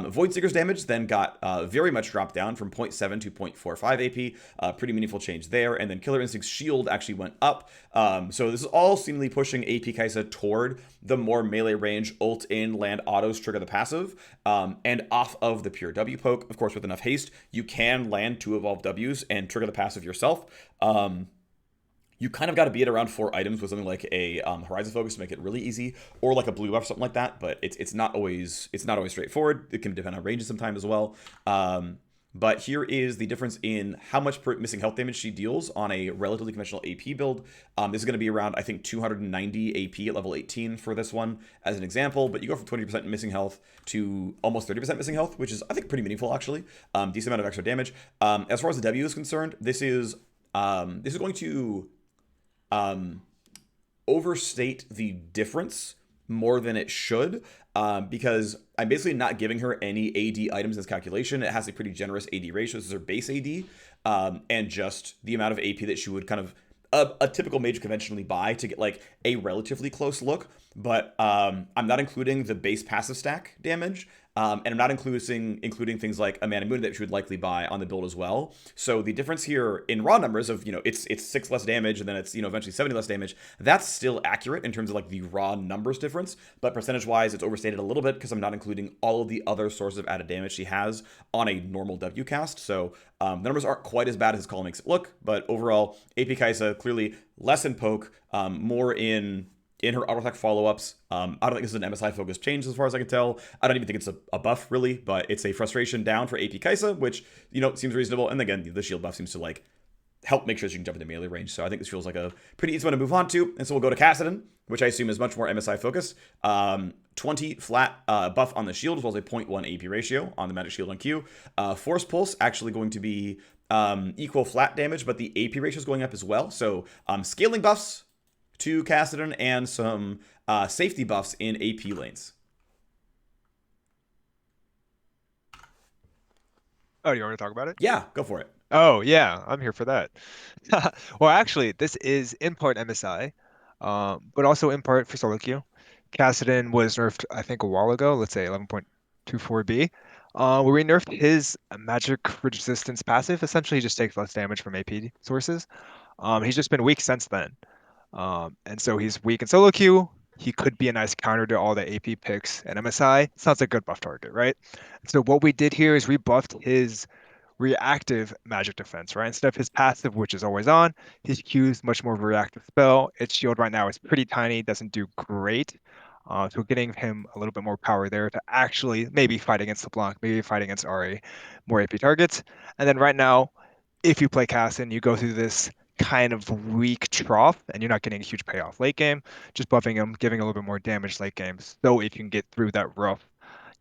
Void Seeker's damage then got very much dropped down from 0.7 to 0.45 AP. Pretty meaningful change there. And then Killer Instinct's shield actually went up. So this is all seemingly pushing AP Xayah toward the more melee range ult in land autos trigger the passive and off of the pure W poke. Of course, with enough haste, you can land 2 evolved Ws and trigger the passive yourself. You kind of got to be at around 4 items with something like a Horizon Focus to make it really easy, or like a blue buff, something like that. But it's not always straightforward. It can depend on ranges sometimes as well. But here is the difference in how much missing health damage she deals on a relatively conventional AP build. This is going to be around, I think, 290 AP at level 18 for this one as an example. But you go from 20% missing health to almost 30% missing health, which is, I think, pretty meaningful, actually. Decent amount of extra damage. As far as the W is concerned, this is going to overstate the difference more than it should, because I'm basically not giving her any AD items in this calculation. It has a pretty generous AD ratio. This is her base AD, and just the amount of AP that she would kind of a typical mage conventionally buy to get like a relatively close look. But I'm not including the base passive stack damage. And I'm not including things like a Mana Moon that she would likely buy on the build as well. So the difference here in raw numbers of, it's 6 less damage and then it's, eventually 70 less damage. That's still accurate in terms of like the raw numbers difference. But percentage wise, it's overstated a little bit because I'm not including all of the other sources of added damage she has on a normal W cast. So the numbers aren't quite as bad as his call makes it look. But overall, AP Xayah clearly less in poke, more in her auto attack follow-ups. I don't think this is an MSI focused change as far as I can tell. I don't even think it's a buff really, but it's a frustration down for AP Xayah, which, seems reasonable. And again, the shield buff seems to like help make sure she can jump into melee range. So I think this feels like a pretty easy one to move on to. And so we'll go to Kassadin, which I assume is much more MSI focused. 20 flat buff on the shield, as well as a 0.1 AP ratio on the magic shield on Q. Force Pulse actually going to be equal flat damage, but the AP ratio is going up as well. So scaling buffs to Kassadin and some safety buffs in AP lanes. Oh, you want to talk about it? Yeah, go for it. Oh, yeah, I'm here for that. Well, actually, this is in part MSI, but also in part for solo queue. Kassadin was nerfed, I think, a while ago, let's say 11.24B, where we nerfed his magic resistance passive. Essentially, he just takes less damage from AP sources. He's just been weak since then. And so he's weak in solo queue. He could be a nice counter to all the AP picks and MSI. Sounds like a good buff target, right? So what we did here is we buffed his reactive magic defense, right? Instead of his passive, which is always on, his Q is much more of a reactive spell. Its shield right now is pretty tiny, doesn't do great. So getting him a little bit more power there to actually maybe fight against LeBlanc, maybe fight against RA, more AP targets. And then right now, if you play Kassadin, you go through this kind of weak trough and you're not getting a huge payoff late game, just buffing him, giving a little bit more damage late game. So if you can get through that rough,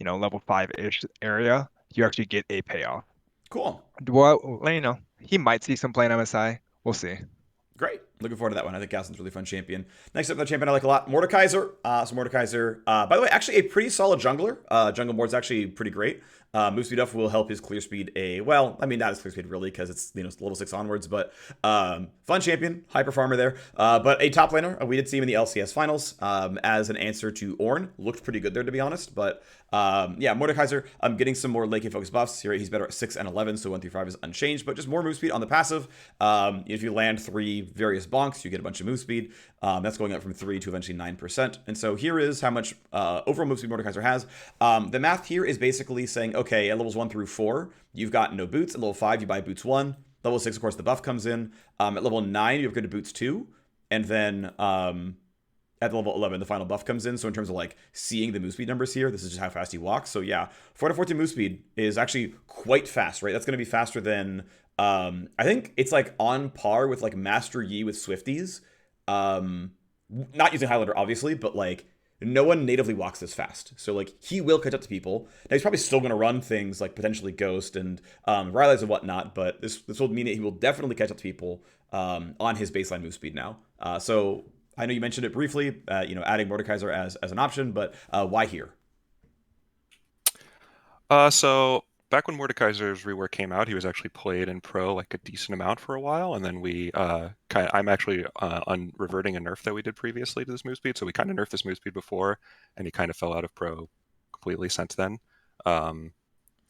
level 5-ish area, you actually get a payoff. Cool. Well, he might see some play in MSI. We'll see. Great. Looking forward to that one. I think Kassadin's a really fun champion. Next up, the champion I like a lot, Mordekaiser. So Mordekaiser, by the way, actually a pretty solid jungler. Jungle Mord's actually pretty great. Move speed up will help his clear speed not his clear speed really, because it's level 6 onwards, but fun champion, hyper farmer there. But a top laner, we did see him in the LCS finals as an answer to Ornn. Looked pretty good there, to be honest. But Mordekaiser, getting some more late game focus buffs here. He's better at 6 and 11, so 1 through 5 is unchanged, but just more move speed on the passive. If you land 3 various bonks, you get a bunch of move speed. That's going up from 3 to eventually 9%. And so here is how much overall move speed Mordekaiser has. The math here is basically saying, okay, at levels 1 through 4, you've got no boots. At level 5, you buy boots 1. Level 6, of course, the buff comes in. At level 9, you upgrade to boots 2. And then at level 11, the final buff comes in. So in terms of like seeing the move speed numbers here, this is just how fast he walks. So yeah, 4 to 14 move speed is actually quite fast, right? That's going to be faster than, I think it's like on par with like Master Yi with Swifties. Not using Highlander, obviously, but like no one natively walks this fast. So like he will catch up to people. Now he's probably still going to run things like potentially Ghost and Rylai's and whatnot, but this will mean that he will definitely catch up to people on his baseline move speed now. So I know you mentioned it briefly, adding Mordekaiser as an option, but why here? So back when Mordekaiser's rework came out, he was actually played in pro like a decent amount for a while, and then we I'm actually on reverting a nerf that we did previously to this move speed. So we kind of nerfed this move speed before, and he kind of fell out of pro completely since then.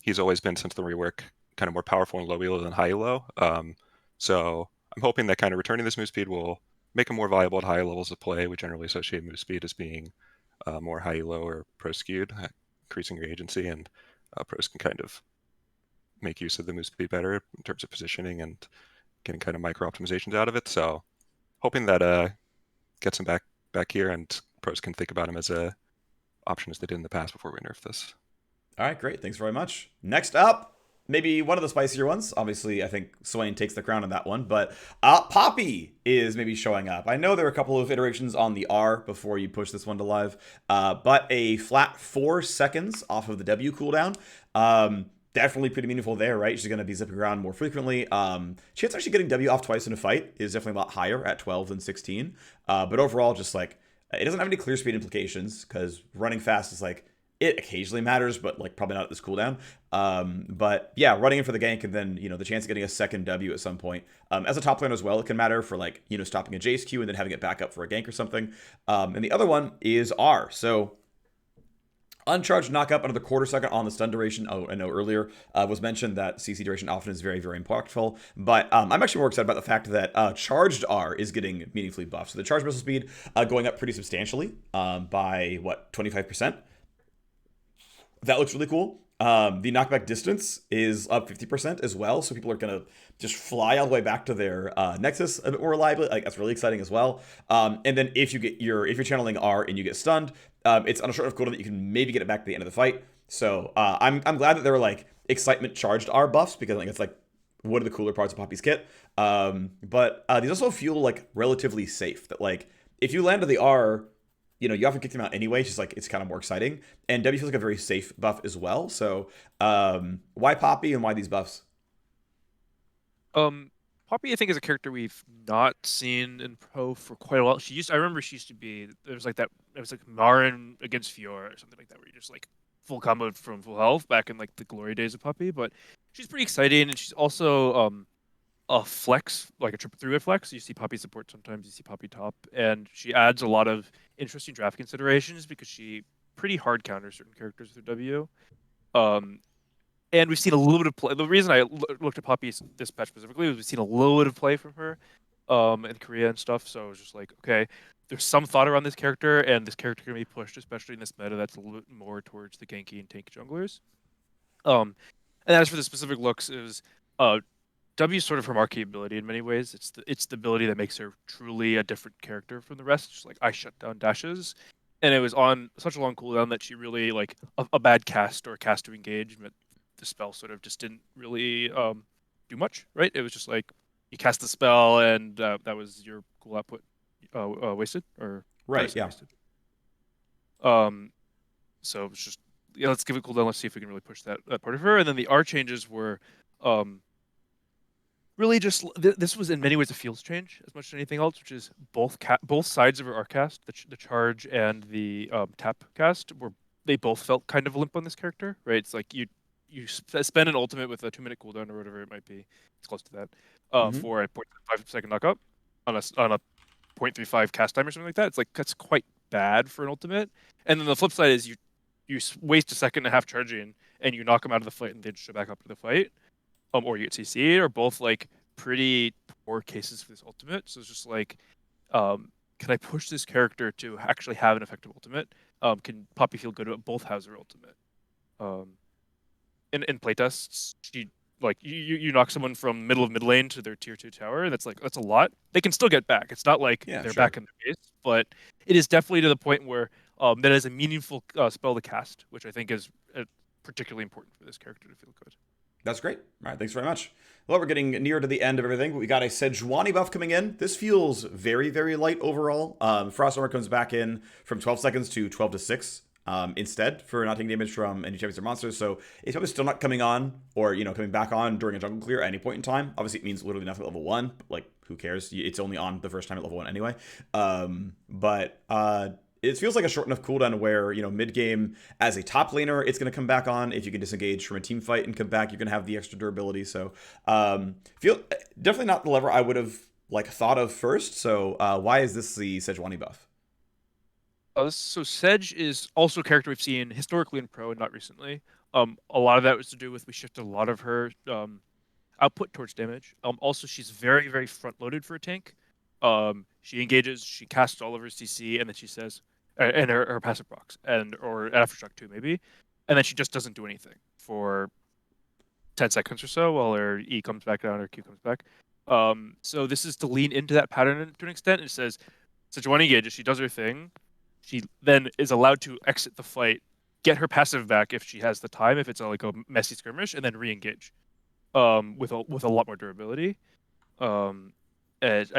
He's always been, since the rework, kind of more powerful in low elo than high elo. So I'm hoping that kind of returning this move speed will make him more viable at higher levels of play. We generally associate move speed as being more high elo or pro skewed, increasing your agency, and pros can kind of make use of the move speed better in terms of positioning and getting kind of micro optimizations out of it. So hoping that gets him back here, and pros can think about him as a option as they did in the past before we nerf this. All right, great. Thanks very much. Next up, maybe one of the spicier ones. Obviously, I think Swain takes the crown on that one, but Poppy is maybe showing up. I know there are a couple of iterations on the R before you push this one to live, but a flat 4 seconds off of the W cooldown. Definitely pretty meaningful there, right? She's going to be zipping around more frequently. Chance actually getting W off twice in a fight is definitely a lot higher at 12 than 16. But overall, just like It doesn't have any clear speed implications because running fast is like, it occasionally matters, but like probably not at this cooldown. But yeah, running in for the gank and then, the chance of getting a second W at some point. As a top laner as well, it can matter for like, stopping a Jace Q and then having it back up for a gank or something. And the other one is R. So uncharged knockup another quarter second on the stun duration. Oh, I know earlier was mentioned that CC duration often is very, very impactful. But I'm actually more excited about the fact that charged R is getting meaningfully buffed. So the charge missile speed going up pretty substantially by, 25%. That looks really cool. The knockback distance is up 50% as well, so people are gonna just fly all the way back to their Nexus a bit more reliably. Like that's really exciting as well. And then if you're channeling R and you get stunned, it's on a short enough cooldown that you can maybe get it back at the end of the fight. So I'm glad that there were like excitement charged R buffs because I think it's like one of the cooler parts of Poppy's kit. But these also feel like relatively safe. That like if you land to the R, you often kick them out anyway. It's just like it's kind of more exciting, and W feels like a very safe buff as well. So, why Poppy and why these buffs? Poppy, I think, is a character we've not seen in pro for quite a while. I remember she used to be. There was like that. It was like Marin against Fiora or something like that, where you just like full combo from full health back in like the glory days of Poppy. But she's pretty exciting, and she's also a flex, like a triple three-way flex. You see Poppy support sometimes, you see Poppy top, and she adds a lot of interesting draft considerations because she pretty hard counters certain characters with her W. And we've seen a little bit of play. The reason I looked at Poppy this patch specifically was we've seen a little bit of play from her in Korea and stuff. So I was just like, okay, there's some thought around this character, and this character can be pushed, especially in this meta that's a little bit more towards the ganky and tanky junglers. And as for the specific looks, it was W is sort of her marquee ability in many ways. It's the ability that makes her truly a different character from the rest. Just like I shut down dashes, and it was on such a long cooldown that she really like a bad cast or a cast to engage meant the spell sort of just didn't really do much. Right? It was just like you cast the spell and that was your cool output wasted or Right. Yeah. wasted. So it was just let's give it cooldown. Let's see if we can really push that part of her. And then the R changes were really just this was in many ways a feels change as much as anything else, which is both sides of her R cast, the charge and the tap cast, they both felt kind of limp on this character, right? It's like you spend an ultimate with a 2-minute cooldown or whatever it might be, it's close to that, for a 0.5 second knockup on a 0.35 cast time or something like that. It's like that's quite bad for an ultimate. And then the flip side is you waste a second and a half charging and you knock them out of the fight and they just show back up to the fight. Or you get CC, are both like pretty poor cases for this ultimate. So it's just like, can I push this character to actually have an effective ultimate? Can Poppy feel good about both has her ultimate? In playtests, you knock someone from middle of mid lane to their tier 2 tower. That's a lot. They can still get back. It's not like they're back in the base, but it is definitely to the point where that is a meaningful spell to cast, which I think is particularly important for this character to feel good. That's great. All right, thanks very much. Well, we're getting near to the end of everything. We got a Sejuani buff coming in. This feels very, very light overall. Frost Armor comes back in from 12 seconds to 12 to 6 instead for not taking damage from any champions or monsters. So it's probably still not coming on or, coming back on during a jungle clear at any point in time. Obviously, it means literally nothing at level 1. But, like, who cares? It's only on the first time at level 1 anyway. It feels like a short enough cooldown where, mid-game, as a top laner, it's going to come back on. If you can disengage from a team fight and come back, you're going to have the extra durability. So, definitely not the lever I would have, thought of first. So, why is this the Sejuani buff? So Sedge is also a character we've seen historically in pro and not recently. A lot of that was to do with we shifted a lot of her output towards damage. Also, she's very, very front-loaded for a tank. She engages, she casts all of her CC, and then she says, and her passive procs, or aftershock too maybe, and then she just doesn't do anything for 10 seconds or so while her E comes back down, her Q comes back. So this is to lean into that pattern to an extent. It says, Sejuani engages, she does her thing, she then is allowed to exit the fight, get her passive back if she has the time, if it's a messy skirmish, and then re-engage with a lot more durability. I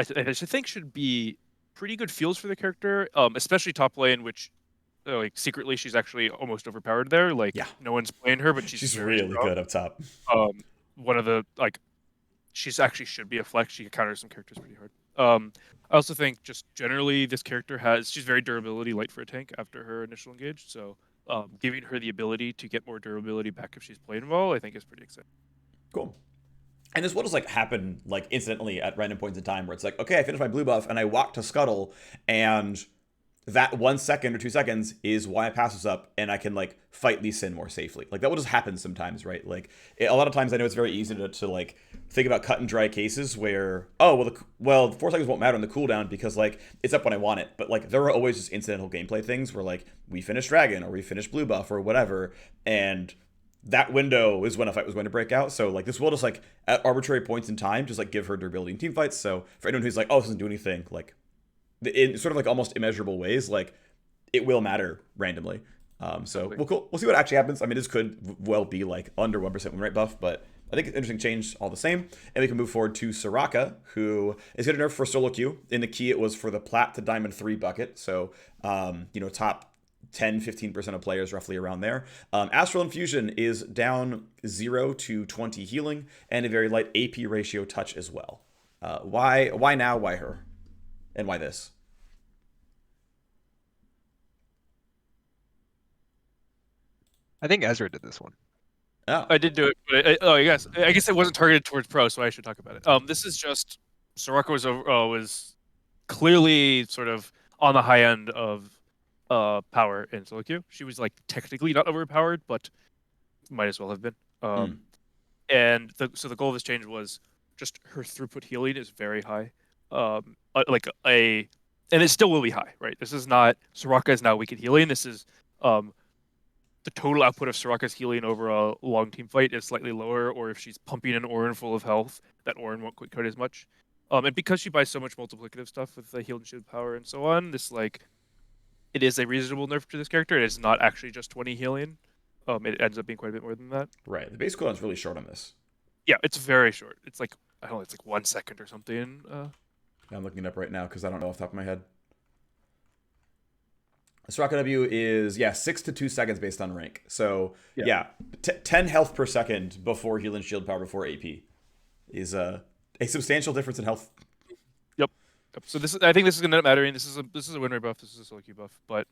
think should be pretty good feels for the character, especially top lane, which secretly she's actually almost overpowered there. No one's playing her, but she's really strong. Good up top. One of the she's actually should be a flex. She can counter some characters pretty hard. I also think just generally this character she's very durability light for a tank after her initial engage. So giving her the ability to get more durability back if she's playing well, I think is pretty exciting. Cool. And this will just like happen like instantly at random points in time where it's like, okay, I finished my blue buff and I walk to scuttle, and that 1 second or 2 seconds is why I pass this up and I can like fight Lee Sin more safely. Like that will just happen sometimes, right? Like a lot of times I know it's very easy to like think about cut and dry cases where, oh, the 4 seconds won't matter on the cooldown because like it's up when I want it. But like there are always just incidental gameplay things where like we finish Dragon or we finish blue buff or whatever, and that window is when a fight was going to break out. So like this will just like at arbitrary points in time just like give her durability in team fights. So for anyone who's like, oh, this doesn't do anything, like in sort of like almost immeasurable ways, like it will matter randomly. So we'll see what actually happens. I mean, this could well be like under 1% win rate buff, but I think it's an interesting change all the same. And we can move forward to Soraka, who is going to nerf for solo queue. In the key, it was for the plat to diamond 3 bucket. So, top 10-15% of players roughly around there. Astral Infusion is down 0 to 20 healing and a very light AP ratio touch as well. Why now? Why her? And why this? I think Ezra did this one. Oh, I did do it, but I guess it wasn't targeted towards pro, so I should talk about it. This is just Soraka was clearly sort of on the high end of power in solo queue. She was like technically not overpowered, but might as well have been. And so the goal of this change was just her throughput healing is very high. And it still will be high, right? This is not Soraka is now weak at healing. This is the total output of Soraka's healing over a long team fight is slightly lower, or if she's pumping an Orin full of health, that Orin won't quick cut as much. And because she buys so much multiplicative stuff with the heal and shield power and so on, this it is a reasonable nerf to this character. It is not actually just 20 healing. It ends up being quite a bit more than that. right. The base cooldown is really short on this. Yeah, it's very short. It's like I don't know, it's like 1 second or something. I'm looking it up right now because I don't know off the top of my head. Soraka W is 6 to 2 seconds based on rank. So 10 health per second before heal and shield power before AP is a substantial difference in health. Yep. So I think this is going to end up mattering. This is a win rate buff. This is a solo queue buff. But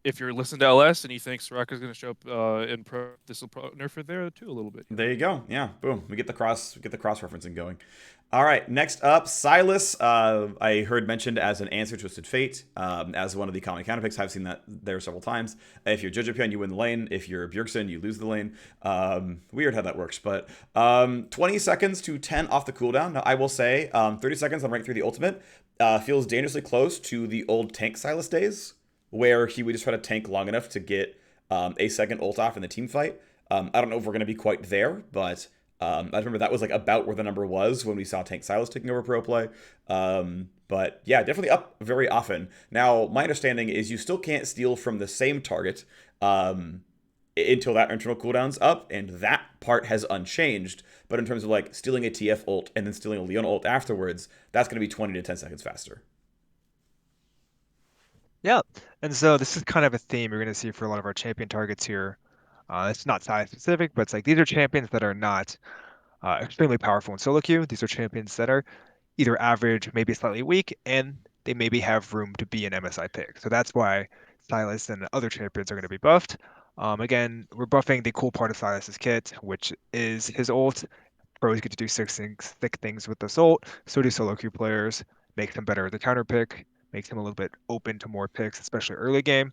if you're listening to LS and you think Soraka is going to show up in pro, this will nerf it there too a little bit. There you go. Yeah, boom. We get the cross referencing going. All right, next up, Sylas. I heard mentioned as an answer to Twisted Fate, as one of the common counterpicks. I've seen that there several times. If you're Jojopion, you win the lane. If you're Bjergsen, you lose the lane. Weird how that works, but 20 seconds to 10 off the cooldown. Now, I will say 30 seconds on rank 3 the ultimate feels dangerously close to the old tank Sylas days, where he would just try to tank long enough to get a second ult off in the team fight. I don't know if we're going to be quite there, but I remember that was like about where the number was when we saw Tank Sylas taking over pro play. But yeah, definitely up very often. Now, my understanding is you still can't steal from the same target until that internal cooldown's up, and that part has unchanged. But in terms of like stealing a TF ult and then stealing a Leona ult afterwards, that's going to be 20 to 10 seconds faster. Yeah, and so this is kind of a theme you're going to see for a lot of our champion targets here. It's not size specific, but it's like these are champions that are not extremely powerful in solo queue. These are champions that are either average, maybe slightly weak, and they maybe have room to be an MSI pick. So that's why Sylas and other champions are going to be buffed. Again, we're buffing the cool part of Sylas's kit, which is his ult. Pros get to do thick things with this ult. So do solo queue players. Makes him better as a counter pick. Makes him a little bit open to more picks, especially early game,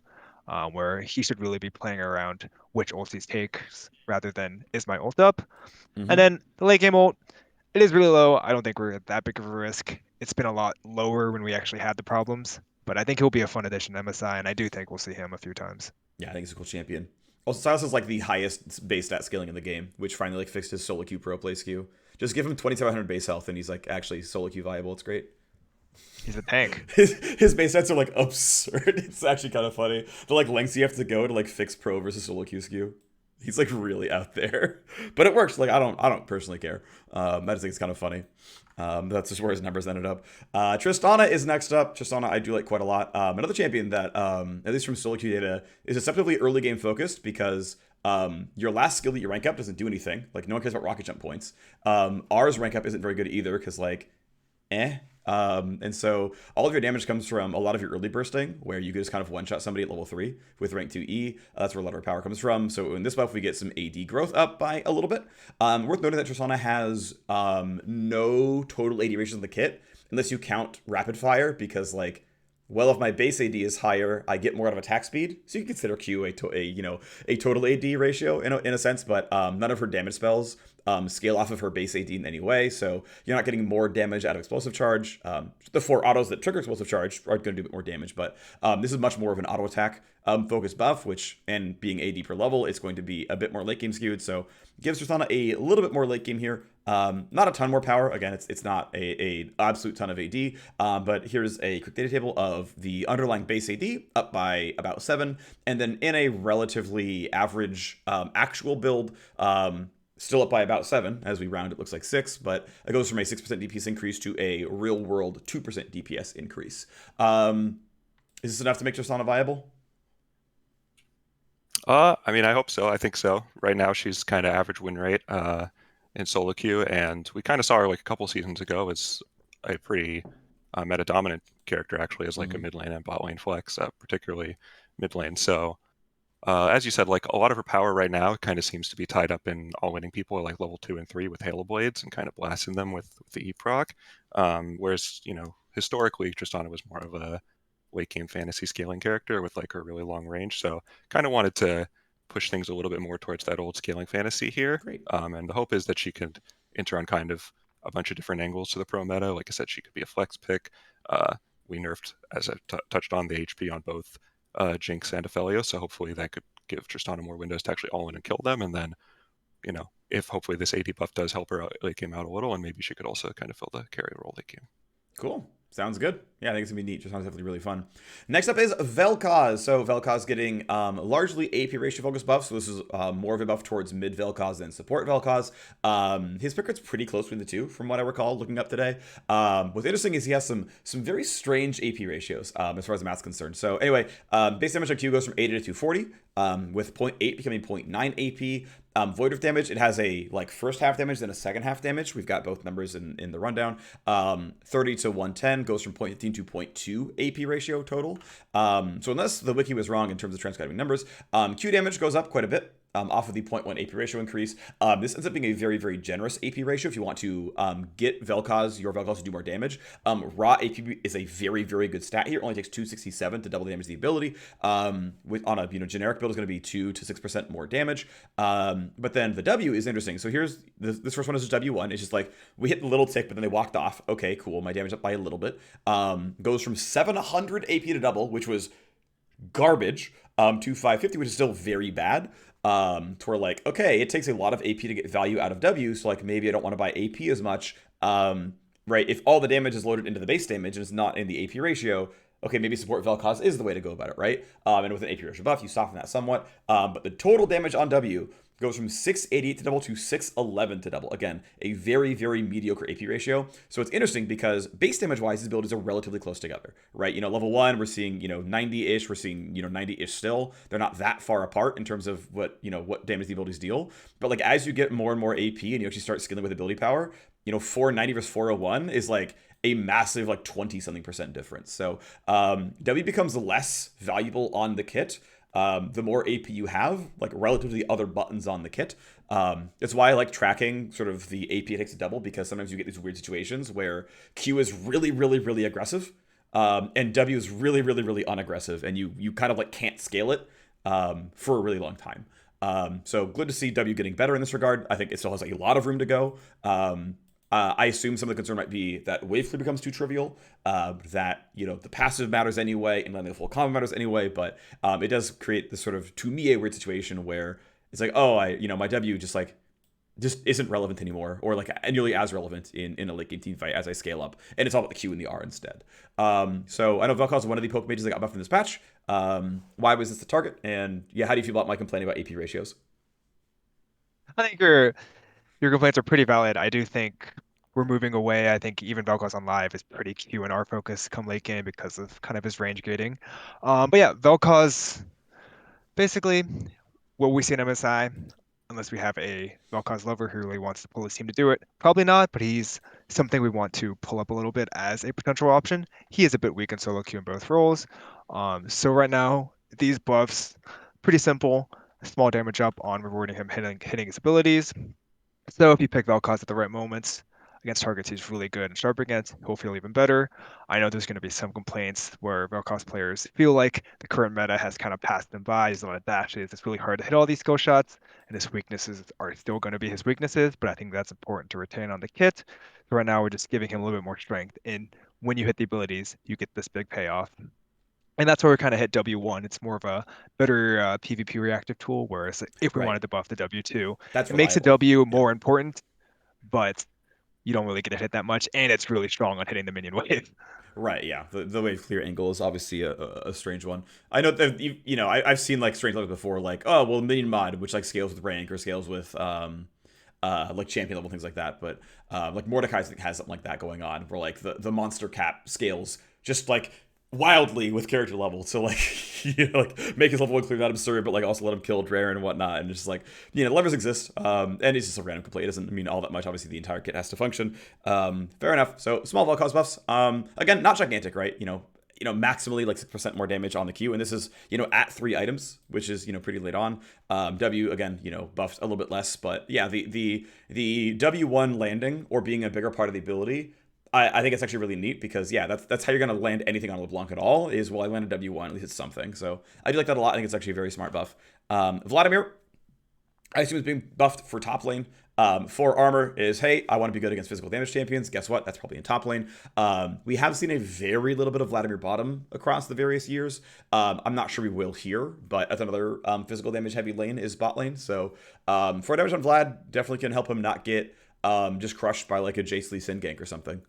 where he should really be playing around which ults he takes rather than is my ult up. And then the late game ult, it is really low. I don't think we're at that big of a risk. It's been a lot lower when we actually had the problems, but I think he'll be a fun addition to MSI, and I do think we'll see him a few times. Yeah, I think he's a cool champion. Also, Sylas is like the highest base stat scaling in the game, which finally like fixed his solo queue pro play skew. Just give him 2,700 base health, and he's like actually solo queue viable. It's great. He's a tank. His base stats are like absurd. It's actually kind of funny. The like lengths you have to go to like fix pro versus solo queue skew. He's like really out there, but it works. Like I don't personally care. I just think it's kind of funny. That's just where his numbers ended up. Tristana is next up. Tristana I do like quite a lot. Another champion that at least from solo queue data is deceptively early game focused because your last skill that you rank up doesn't do anything. Like no one cares about rocket jump points. Ours rank up isn't very good either because like eh. And so all of your damage comes from a lot of your early bursting, where you can just kind of one-shot somebody at level 3 with rank 2E. That's where a lot of our power comes from. So in this buff, we get some AD growth up by a little bit. Worth noting that Tristana has no total AD ratios in the kit, unless you count rapid fire, because like, well, if my base AD is higher, I get more out of attack speed. So you can consider Q a total AD ratio in a sense, but none of her damage spells scale off of her base AD in any way. So you're not getting more damage out of explosive charge. The 4 autos that trigger explosive charge are going to do a bit more damage, but this is much more of an auto attack focused buff, which, and being AD per level, it's going to be a bit more late game skewed. So gives Tristana a little bit more late game here. Not a ton more power. Again, it's not a absolute ton of AD, but here's a quick data table of the underlying base AD up by about 7, and then in a relatively average actual build, still up by about 7. As we round, it looks like 6, but it goes from a 6% DPS increase to a real world 2% DPS increase. Is this enough to make Tristana viable? I mean, I hope so. I think so. Right now, she's kind of average win rate in solo queue, and we kind of saw her like a couple seasons ago as a pretty meta dominant character, actually, as like a mid lane and bot lane flex, particularly mid lane. So as you said, like a lot of her power right now kind of seems to be tied up in all winning people at like level 2 and 3 with Halo Blades and kind of blasting them with the E proc. Whereas, you know, historically, Tristana was more of a late game fantasy scaling character with like her really long range. So kind of wanted to push things a little bit more towards that old scaling fantasy here. Great. And the hope is that she could enter on kind of a bunch of different angles to the pro meta. Like I said, she could be a flex pick. We nerfed, as I touched on, the HP on both Jinx and Aphelios, so hopefully that could give Tristana more windows to actually all in and kill them. And then, you know, if hopefully this AD buff does help her late game out a little, and maybe she could also kind of fill the carry role late game. Cool. Sounds good. Yeah, I think it's going to be neat. Just sounds definitely really fun. Next up is Vel'Koz. So Vel'Koz getting largely AP ratio focus buff. So this is more of a buff towards mid Vel'Koz than support Vel'Koz. His pick rate's pretty close between the two, from what I recall looking up today. What's interesting is he has some very strange AP ratios as far as the math's concerned. So anyway, base damage on Q goes from 80 to 240, with 0.8 becoming 0.9 AP. Void of damage, it has a like first half damage, then a second half damage. We've got both numbers in the rundown. 30 to 110 goes from 0.15 to 0.2 AP ratio total. So unless the wiki was wrong in terms of transcribing numbers, Q damage goes up quite a bit. Off of the 0.1 AP ratio increase. This ends up being a very, very generous AP ratio if you want to get your Vel'Koz to do more damage. Raw AP is a very, very good stat here. It only takes 267 to double the damage of the ability. On a generic build is going to be 2 to 6% more damage. But then the W is interesting. So here's this first one is just W1. It's just like we hit the little tick, but then they walked off. Okay, cool. My damage up by a little bit. Goes from 700 AP to double, which was garbage, to 550, which is still very bad. To where like, okay, it takes a lot of AP to get value out of W, so like maybe I don't want to buy AP as much. Right? If all the damage is loaded into the base damage and it's not in the AP ratio, okay, maybe support Vel'Koz is the way to go about it, right? And with an AP ratio buff, you soften that somewhat. But the total damage on W goes from 688 to double to 611 to double. Again, a very, very mediocre AP ratio. So it's interesting because base damage-wise, these abilities are relatively close together, right? Level 1, we're seeing, 90-ish. We're seeing, 90-ish still. They're not that far apart in terms of what damage the abilities deal. But like as you get more and more AP and you actually start scaling with ability power, 490 versus 401 is like a massive like 20-something% difference. So W becomes less valuable on the kit the more AP you have, like relative to the other buttons on the kit. That's why I like tracking sort of the AP it takes to double, because sometimes you get these weird situations where Q is really, really, really aggressive, and W is really, really, really unaggressive, and you kind of like can't scale it for a really long time. So good to see W getting better in this regard. I think it still has a lot of room to go. I assume some of the concern might be that wave clear becomes too trivial, that, the passive matters anyway, and then the full combo matters anyway, but it does create this sort of, to me, a weird situation where it's like, oh, my W just isn't relevant anymore, or like nearly as relevant in a late game team fight as I scale up, and it's all about the Q and the R instead. So I know Vel'Koz is one of the poke mages that got buffed in this patch. Why was this the target? And yeah, how do you feel about my complaining about AP ratios? I think your complaints are pretty valid. I do think we're moving away. I think even Vel'Koz on live is pretty Q and R focus come late game because of kind of his range gating. But yeah, Vel'Koz, basically what we see in MSI, unless we have a Vel'Koz lover who really wants to pull his team to do it. Probably not, but he's something we want to pull up a little bit as a potential option. He is a bit weak in solo queue in both roles. So right now, these buffs, pretty simple. Small damage up on rewarding him hitting his abilities. So if you pick Vel'Koz at the right moments against targets he's really good and sharp against, he'll feel even better. I know there's going to be some complaints where Vel'Koz players feel like the current meta has kind of passed them by. He's a lot of dashes. It's really hard to hit all these skill shots, and his weaknesses are still going to be his weaknesses, but I think that's important to retain on the kit. So right now we're just giving him a little bit more strength. And when you hit the abilities, you get this big payoff. And that's where we kind of hit W1. It's more of a better PvP reactive tool, whereas if we Right. wanted to buff the W2, That's it makes the reliable. W more important, but you don't really get to hit that much, and it's really strong on hitting the minion wave. Right, yeah. The wave clear angle is obviously a strange one. I know that I've seen like strange levels before, like minion mod, which like scales with rank or scales with like champion level things like that. But like Mordekaiser has something like that going on, where like the monster cap scales just like wildly with character level to like like make his level 1 clear not absurd, but like also let him kill rare and whatnot. And just like levers exist, and it's just a random complete. It doesn't mean all that much. Obviously, the entire kit has to function. Fair enough. So small Vel'Koz buffs. Again, not gigantic, right? Maximally like 6% more damage on the Q, and this is at 3 items, which is pretty late on. W again, buffed a little bit less, but yeah, the W1 landing or being a bigger part of the ability. I think it's actually really neat because that's how you're gonna land anything on LeBlanc at all is I landed W1, at least it's something. So I do like that a lot. I think it's actually a very smart buff. Vladimir, I assume is being buffed for top lane. For armor is, hey, I want to be good against physical damage champions. Guess what? That's probably in top lane. We have seen a very little bit of Vladimir bottom across the various years. I'm not sure we will here, but that's another physical damage heavy lane is bot lane. So for damage on Vlad, definitely can help him not get just crushed by like a Jace Lee Sin gank or something.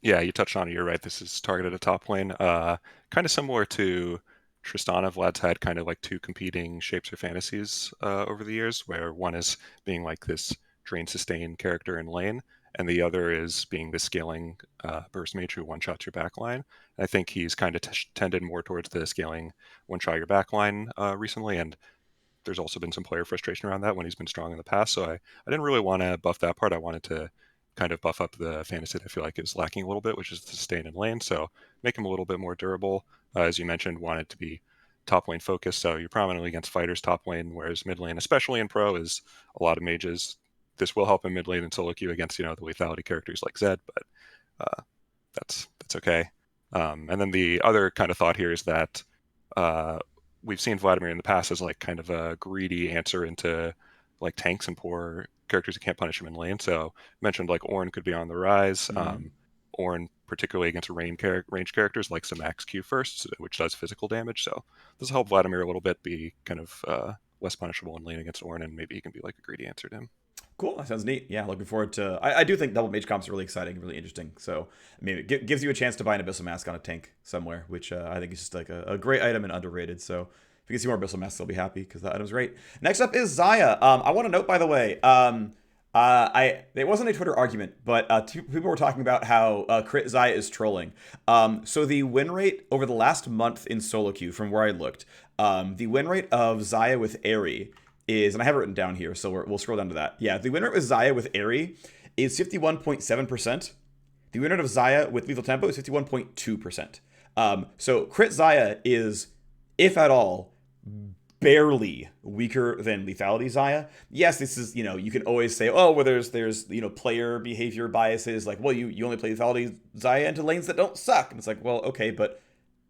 Yeah, you touched on it. You're right. This is targeted at top lane. Kind of similar to Tristana. Vlad's had kind of like 2 competing shapes or fantasies over the years, where one is being like this drain sustain character in lane, and the other is being the scaling burst mage who one-shots your backline. I think he's kind of tended more towards the scaling one-shot your backline recently, and there's also been some player frustration around that when he's been strong in the past. So I didn't really want to buff that part. I wanted to kind of buff up the fantasy that I feel like is lacking a little bit, which is the sustain in lane. So make him a little bit more durable. As you mentioned, wanted to be top lane focused. So you're prominently against fighters top lane, whereas mid lane, especially in pro, is a lot of mages. This will help in mid lane and solo queue against, the lethality characters like Zed, but that's okay. And then the other kind of thought here is that we've seen Vladimir in the past as like kind of a greedy answer into like tanks and poor characters who can't punish him in lane. So mentioned like Ornn could be on the rise. Ornn particularly against range characters like some max Q first, which does physical damage. So this will help Vladimir a little bit be kind of less punishable in lane against Ornn, and maybe he can be like a greedy answer to him. Cool. That sounds neat. Yeah, looking forward to. I do think double mage comps are really exciting, really interesting. So maybe it gives you a chance to buy an Abyssal Mask on a tank somewhere, which I think is just like a great item and underrated. So if you can see more Abyssal Masks, I'll be happy because that item's great. Next up is Xayah. I want to note, by the way, it wasn't a Twitter argument, but 2 people were talking about how crit Xayah is trolling. So the win rate over the last month in solo queue, from where I looked, the win rate of Xayah with Aerie is, and I have it written down here, so we'll scroll down to that. Yeah, the win rate with Xayah with Aerie is 51.7%. The win rate of Xayah with Lethal Tempo is 51.2%. So crit Xayah is, if at all, barely weaker than lethality Xayah. Yes, this is, you can always say, oh, well, there's player behavior biases, like, well, you only play lethality Xayah into lanes that don't suck. And it's like, well, okay, but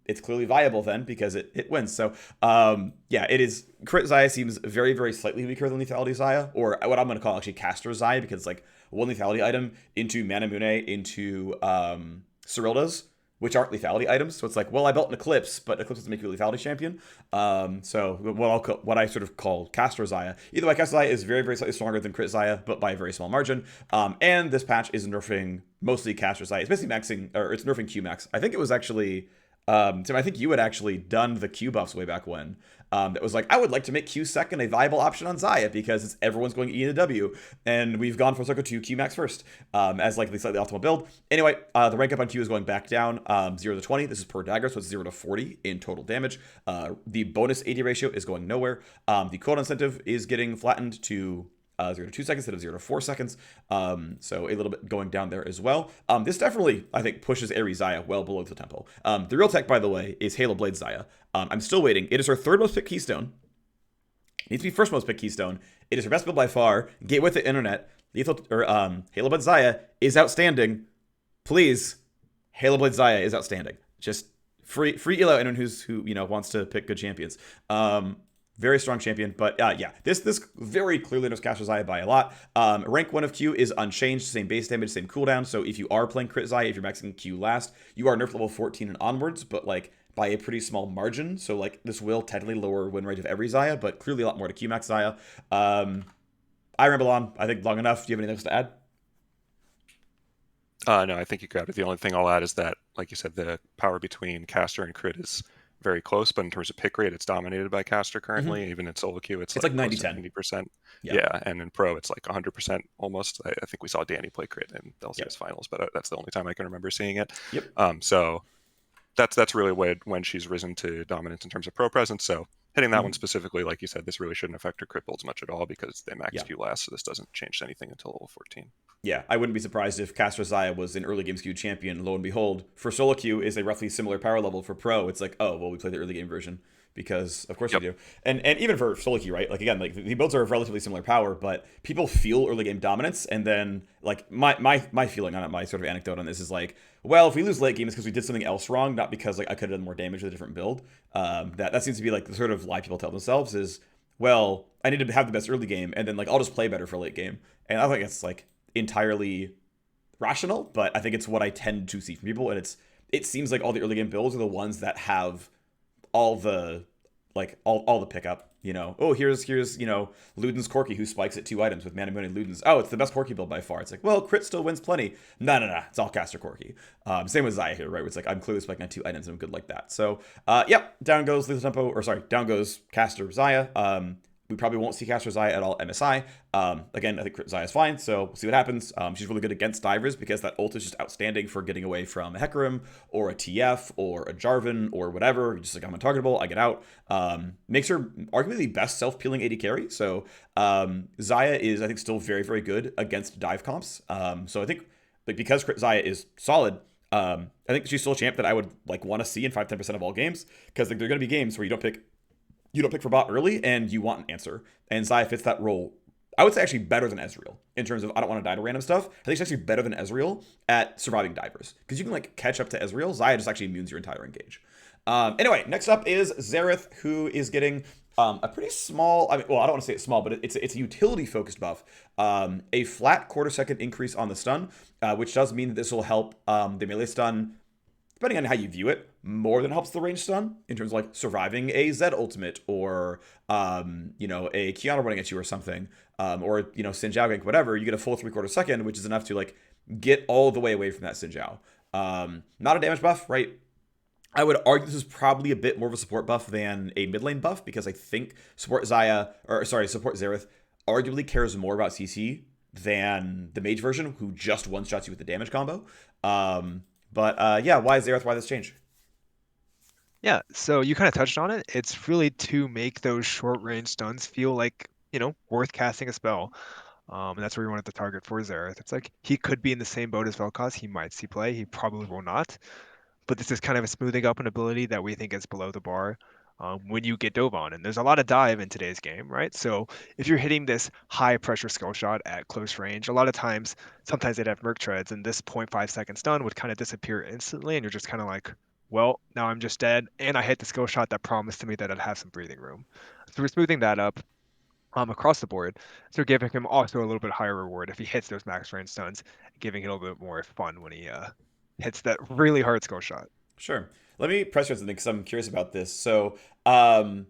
it's clearly viable then because it wins. So it is. Crit Xayah seems very, very slightly weaker than lethality Xayah, or what I'm going to call actually caster Xayah, because it's like one lethality item into Manamune into Cyrilda's, which aren't lethality items. So it's like, well, I built an Eclipse, but Eclipse doesn't make you a lethality champion. So what I sort of call caster Xayah. Either way, caster Xayah is very, very slightly stronger than crit Xayah, but by a very small margin. And this patch is nerfing mostly caster Xayah. It's basically maxing, or it's nerfing Q max. I think it was actually Tim, I think you had actually done the Q buffs way back when. That was like, I would like to make Q second a viable option on Xayah because everyone's going E to W, and we've gone for Circle to Q max first as like the slightly optimal build. Anyway, the rank up on Q is going back down 0 to 20. This is per dagger, so it's 0 to 40 in total damage. The bonus AD ratio is going nowhere. The cooldown incentive is getting flattened to 0 to 2 seconds instead of 0 to 4 seconds. So a little bit going down there as well. This definitely, I think, pushes Ares Xayah well below the tempo. The real tech, by the way, is Halo Blade Xayah. I'm still waiting. It is her third most picked keystone. It needs to be first most picked keystone. It is her best build by far. Get with the internet. Halo Blade Xayah is outstanding. Please, Halo Blade Xayah is outstanding. Just free elo anyone who wants to pick good champions. Very strong champion, but yeah, this very clearly knows Caster Xayah by a lot. Rank 1 of Q is unchanged, same base damage, same cooldown. So if you are playing crit Xayah, if you're maxing Q last, you are nerf level 14 and onwards, but like by a pretty small margin. So like this will technically lower win rate of every Xayah, but clearly a lot more to Q max Xayah. I ramble on. I think long enough. Do you have anything else to add? No, I think you got it. The only thing I'll add is that, like you said, the power between caster and crit is very close, but in terms of pick rate, it's dominated by caster currently. Even in solo queue, it's like 90-10. 90%. Yeah, and in pro, it's like 100% almost. I think we saw Danny play crit in the LCS finals, but that's the only time I can remember seeing it. So that's really when she's risen to dominance in terms of pro presence. So hitting that one specifically, like you said, this really shouldn't affect her crit builds much at all because they max Q last, so this doesn't change anything until level 14. Yeah, I wouldn't be surprised if Caster Xayah was an early game queue champion. Lo and behold, for solo queue is a roughly similar power level. For pro, it's like, oh, well, we play the early game version because of course we do. And even for solo queue, right? Like again, like the builds are of relatively similar power, but people feel early game dominance, and then like my feeling on it, my sort of anecdote on this is like, well, if we lose late game, it's because we did something else wrong, not because like I could have done more damage with a different build. That seems to be like the sort of lie people tell themselves is, well, I need to have the best early game, and then like I'll just play better for late game. And I think it's like entirely rational, but I think it's what I tend to see from people, and it seems like all the early game builds are the ones that have all the all the pickup. Oh, here's Luden's Corki who spikes at 2 items with Mana Moon and Luden's. Oh, it's the best Corki build by far. It's like, well, crit still wins plenty. No, it's all caster Corki. Same with Xayah here, right? Where it's like I'm clearly spiking on 2 items and I'm good like that. So, down goes lethal tempo, down goes caster Xayah. We probably won't see Caster Xayah at all MSI. Again, I think Xayah is fine, so we'll see what happens. She's really good against divers because that ult is just outstanding for getting away from a Hecarim or a TF or a Jarvan or whatever. Just like, I'm untargetable, I get out. Makes her arguably the best self-peeling AD carry. So Xayah is, I think, still very, very good against dive comps. So I think like because Xayah is solid, I think she's still a champ that I would like want to see in 5-10% of all games, because like, there are going to be games where you don't pick for bot early and you want an answer. And Xayah fits that role, I would say, actually better than Ezreal in terms of I don't want to die to random stuff. I think she's actually better than Ezreal at surviving divers because you can like catch up to Ezreal. Xayah just actually immunes your entire engage. Anyway, next up is Xerath, who is getting a pretty small, I don't want to say it's small, but it's a utility focused buff. A flat quarter-second increase on the stun, which does mean that this will help the melee stun, depending on how you view it, more than helps the range stun in terms of like surviving a Zed ultimate or a Kiana running at you or something, or Xin Zhao gank, whatever. You get a full 3/4 second, which is enough to like get all the way away from that Xin Zhao. Not a damage buff, right? I would argue this is probably a bit more of a support buff than a mid lane buff, because I think support Xerath arguably cares more about CC than the mage version, who just one-shots you with the damage combo. But why is Xerath? Why this change? Yeah, so you kind of touched on it. It's really to make those short range stuns feel like, worth casting a spell. And that's where we wanted to target for Xerath. It's like he could be in the same boat as Vel'Koz. He might see play. He probably will not. But this is kind of a smoothing up an ability that we think is below the bar when you get dove on. And there's a lot of dive in today's game, right? So if you're hitting this high pressure skill shot at close range, a lot of times, sometimes they'd have Merc Treads, and this 0.5 second stun would kind of disappear instantly. And you're just kind of like, well, now I'm just dead. And I hit the skill shot that promised to me that I'd have some breathing room. So we're smoothing that up across the board. So giving him also a little bit higher reward if he hits those max range stuns, giving it a little bit more fun when he hits that really hard skill shot. Sure. Let me press you something because I'm curious about this. So, Xerath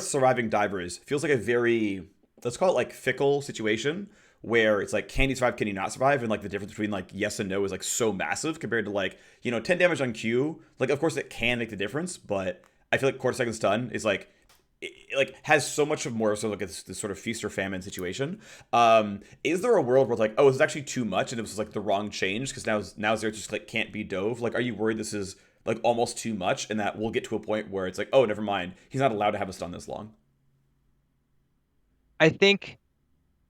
surviving divers feels like a very, let's call it like fickle situation where it's like, can you survive, can you not survive? And like the difference between like yes and no is like so massive compared to like, 10 damage on Q. Like, of course it can make the difference, but I feel like quarter second stun is like, it like has so much of more so like this sort of feast or famine situation. Is there a world where it's like, oh, this is actually too much and it was like the wrong change because now Xerath just like can't be dove? Like, are you worried this is like almost too much and that we'll get to a point where it's like, oh, never mind, he's not allowed to have a stun this long? I think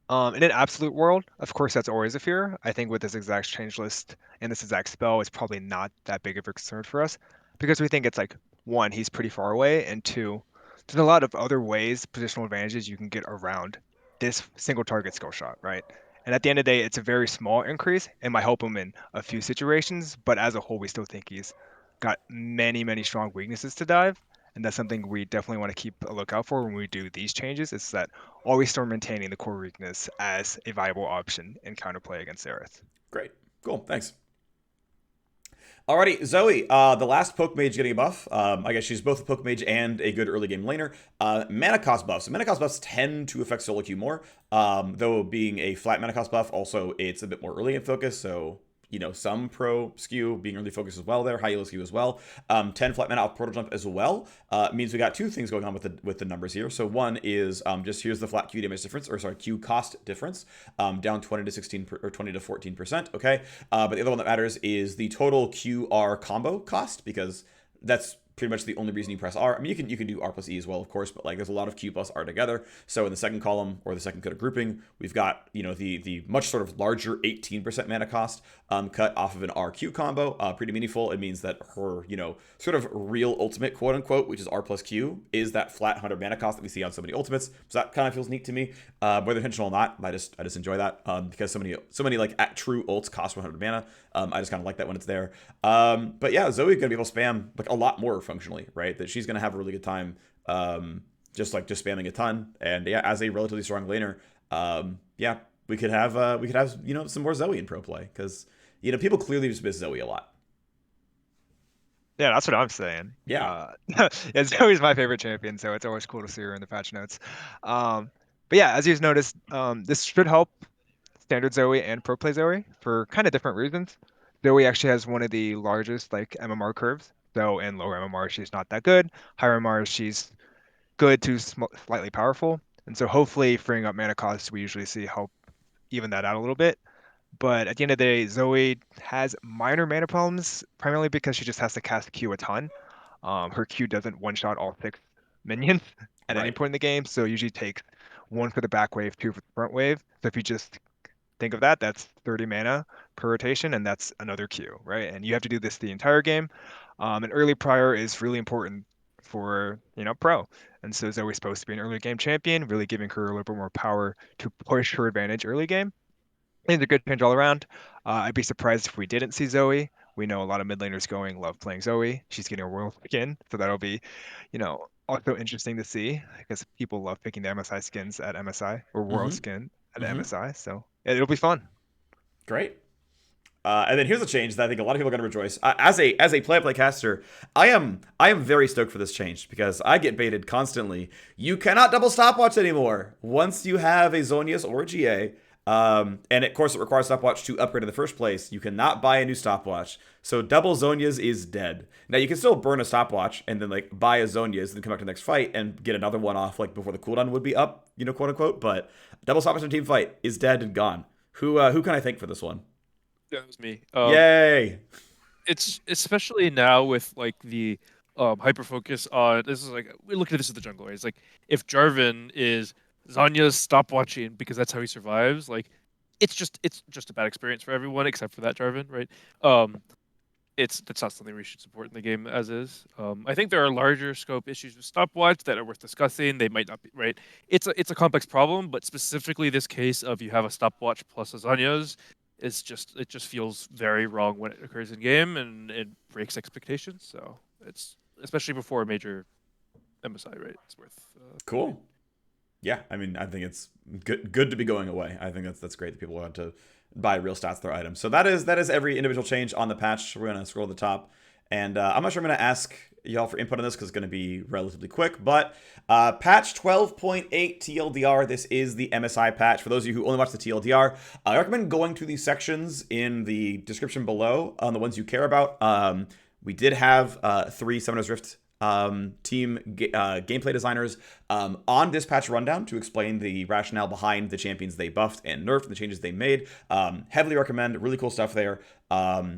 in an absolute world, of course, that's always a fear. I think with this exact change list and this exact spell, it's probably not that big of a concern for us because we think it's like, one, he's pretty far away, and two, there's a lot of other ways, positional advantages you can get around this single target skill shot, right? And at the end of the day, it's a very small increase. It might help him in a few situations, but as a whole, we still think he's got many, many strong weaknesses to dive. And that's something we definitely want to keep a lookout for when we do these changes. Is that always still maintaining the core weakness as a viable option in counterplay against Xerath. Great. Cool. Thanks. Alrighty, Zoe, the last poke mage getting a buff. I guess she's both a poke mage and a good early game laner. Mana cost buffs. So mana cost buffs tend to affect solo queue more. Though being a flat mana cost buff, also it's a bit more early in focus. So, some pro skew being early focus as well there, high elo skew as well. 10 flat mana off portal jump as well. Means we got two things going on with the numbers here. So one is just here's the flat Q damage difference, or sorry, Q cost difference, down 20 to 16 or 20 to 14%. Okay, but the other one that matters is the total QR combo cost, because that's pretty much the only reason you press R. I mean, you can do R plus E as well, of course, but like there's a lot of Q plus R together. So in the second column or the second cut of grouping, we've got the much sort of larger 18% mana cost cut off of an RQ combo. Pretty meaningful. It means that her sort of real ultimate, quote unquote, which is R plus Q, is that flat 100 mana cost that we see on so many ultimates. So that kind of feels neat to me. Whether intentional or not, I just enjoy that because so many like at true ults cost 100 mana. I just kind of like that when it's there. But yeah, Zoe's gonna be able to spam like a lot more functionally, right? That she's gonna have a really good time, just spamming a ton. And yeah, as a relatively strong laner, yeah, we could have some more Zoe in pro play because people clearly just miss Zoe a lot. Yeah, that's what I'm saying. Yeah. Yeah, Zoe's my favorite champion, so it's always cool to see her in the patch notes. But yeah, as you've noticed, this should help standard Zoe and pro play Zoe for kind of different reasons. Zoe actually has one of the largest like MMR curves. So in lower MMR, she's not that good. Higher MMR, she's good to slightly powerful. And so hopefully freeing up mana costs, we usually see help even that out a little bit. But at the end of the day, Zoe has minor mana problems, primarily because she just has to cast Q a ton. Her Q doesn't one-shot all 6 minions at any Right. point in the game, so it usually takes 1 for the back wave, 2 for the front wave. So if you just think of that, that's 30 mana per rotation, and that's another Q, right? And you have to do this the entire game. And early prior is really important for, pro. And so Zoe's supposed to be an early game champion, really giving her a little bit more power to push her advantage early game. It's a good change all around. I'd be surprised if we didn't see Zoe. We know a lot of mid laners love playing Zoe. She's getting a world skin, so that'll be, also interesting to see because people love picking the MSI skins at MSI or world skin at MSI. So it'll be fun. Great. And then here's a change that I think a lot of people are going to rejoice. As a play-by-play caster, I am very stoked for this change because I get baited constantly. You cannot double stopwatch anymore once you have a Zhonya's or a GA. And of course, it requires stopwatch to upgrade in the first place. You cannot buy a new stopwatch. So double Zhonya's is dead. Now you can still burn a stopwatch and then like buy a Zhonya's, then come back to the next fight and get another one off like before the cooldown would be up, quote unquote. But double stopwatch in a team fight is dead and gone. Who can I thank for this one? Yeah, it was me. Yay! It's especially now with like the hyper focus on this is like we look at this at the jungle. Right? It's like if Jarvan is Zanya's stopwatching because that's how he survives. Like it's just a bad experience for everyone except for that Jarvan, right? That's not something we should support in the game as is. I think there are larger scope issues with stopwatch that are worth discussing. They might not be right. It's a complex problem, but specifically this case of you have a stopwatch plus a Zanya's. It just feels very wrong when it occurs in game and it breaks expectations. So it's especially before a major MSI, right? It's worth Cool. Yeah, I mean, I think it's good to be going away. I think that's great that people want to buy real stats to their items. So that is every individual change on the patch. We're gonna scroll to the top And I'm not sure I'm going to ask y'all for input on this because it's going to be relatively quick, but patch 12.8 TLDR, this is the MSI patch. For those of you who only watch the TLDR, I recommend going to these sections in the description below on the ones you care about. We did have 3 Summoner's Rift team gameplay designers on this patch rundown to explain the rationale behind the champions they buffed and nerfed and the changes they made. Heavily recommend, really cool stuff there.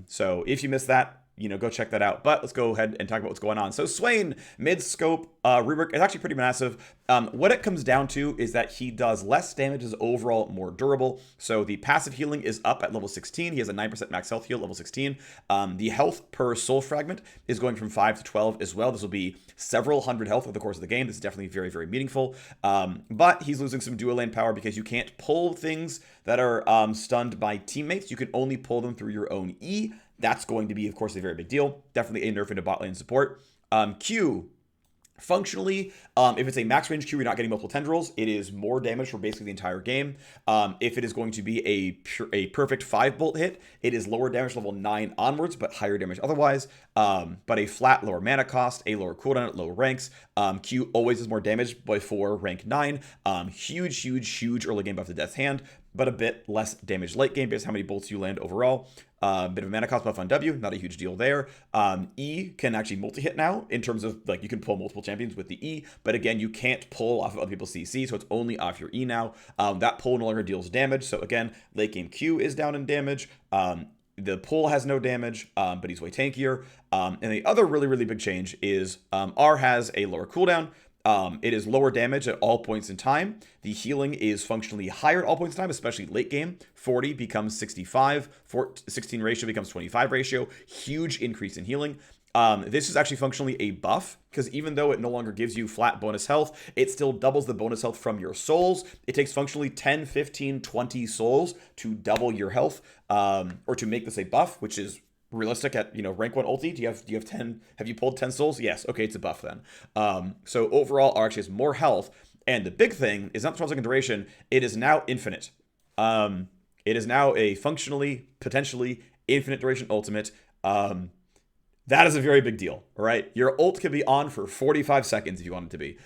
So if you missed that, go check that out. But let's go ahead and talk about what's going on. So Swain, Midscope, rework is actually pretty massive. What it comes down to is that he does less damage, is overall more durable. So the passive healing is up at level 16. He has a 9% max health heal at level 16. The health per soul fragment is going from 5 to 12 as well. This will be several hundred health over the course of the game. This is definitely very, very meaningful. But he's losing some dual lane power because you can't pull things that are stunned by teammates. You can only pull them through your own E. That's going to be, of course, a very big deal. Definitely a nerf into bot lane support. Q, functionally, if it's a max range Q, you're not getting multiple tendrils. It is more damage for basically the entire game. If it is going to be a perfect 5-bolt hit, it is lower damage level 9 onwards, but higher damage otherwise. But a flat lower mana cost, a lower cooldown at low ranks. Q always does more damage before rank 9. Huge early game buff to Death's Hand, but a bit less damage late game based on how many bolts you land overall. Bit of a mana cost buff on W, not a huge deal there. E can actually multi-hit now in terms of, you can pull multiple champions with the E, but again, you can't pull off of other people's CC, so it's only off your E now. That pull no longer deals damage, so again, late game Q is down in damage. The pull has no damage, but he's way tankier. And the other really big change is R has a lower cooldown. It is lower damage at all points in time. The healing is functionally higher at all points in time, especially late game. 40 becomes 65, 16 ratio becomes 25 ratio. Huge increase in healing. This is actually functionally a buff, because even though it no longer gives you flat bonus health, it still doubles the bonus health from your souls. It takes functionally 10, 15, 20 souls to double your health, or to make this a buff, which is realistic at rank 1 ulti. Do you have 10? Have you pulled 10 souls? Yes. Okay, it's a buff then. So overall, R actually has more health, and the big thing is not 12-second duration. It is now infinite. It is now a functionally, potentially infinite duration ultimate. That is a very big deal, all right? Your ult can be on for 45 seconds if you want it to be.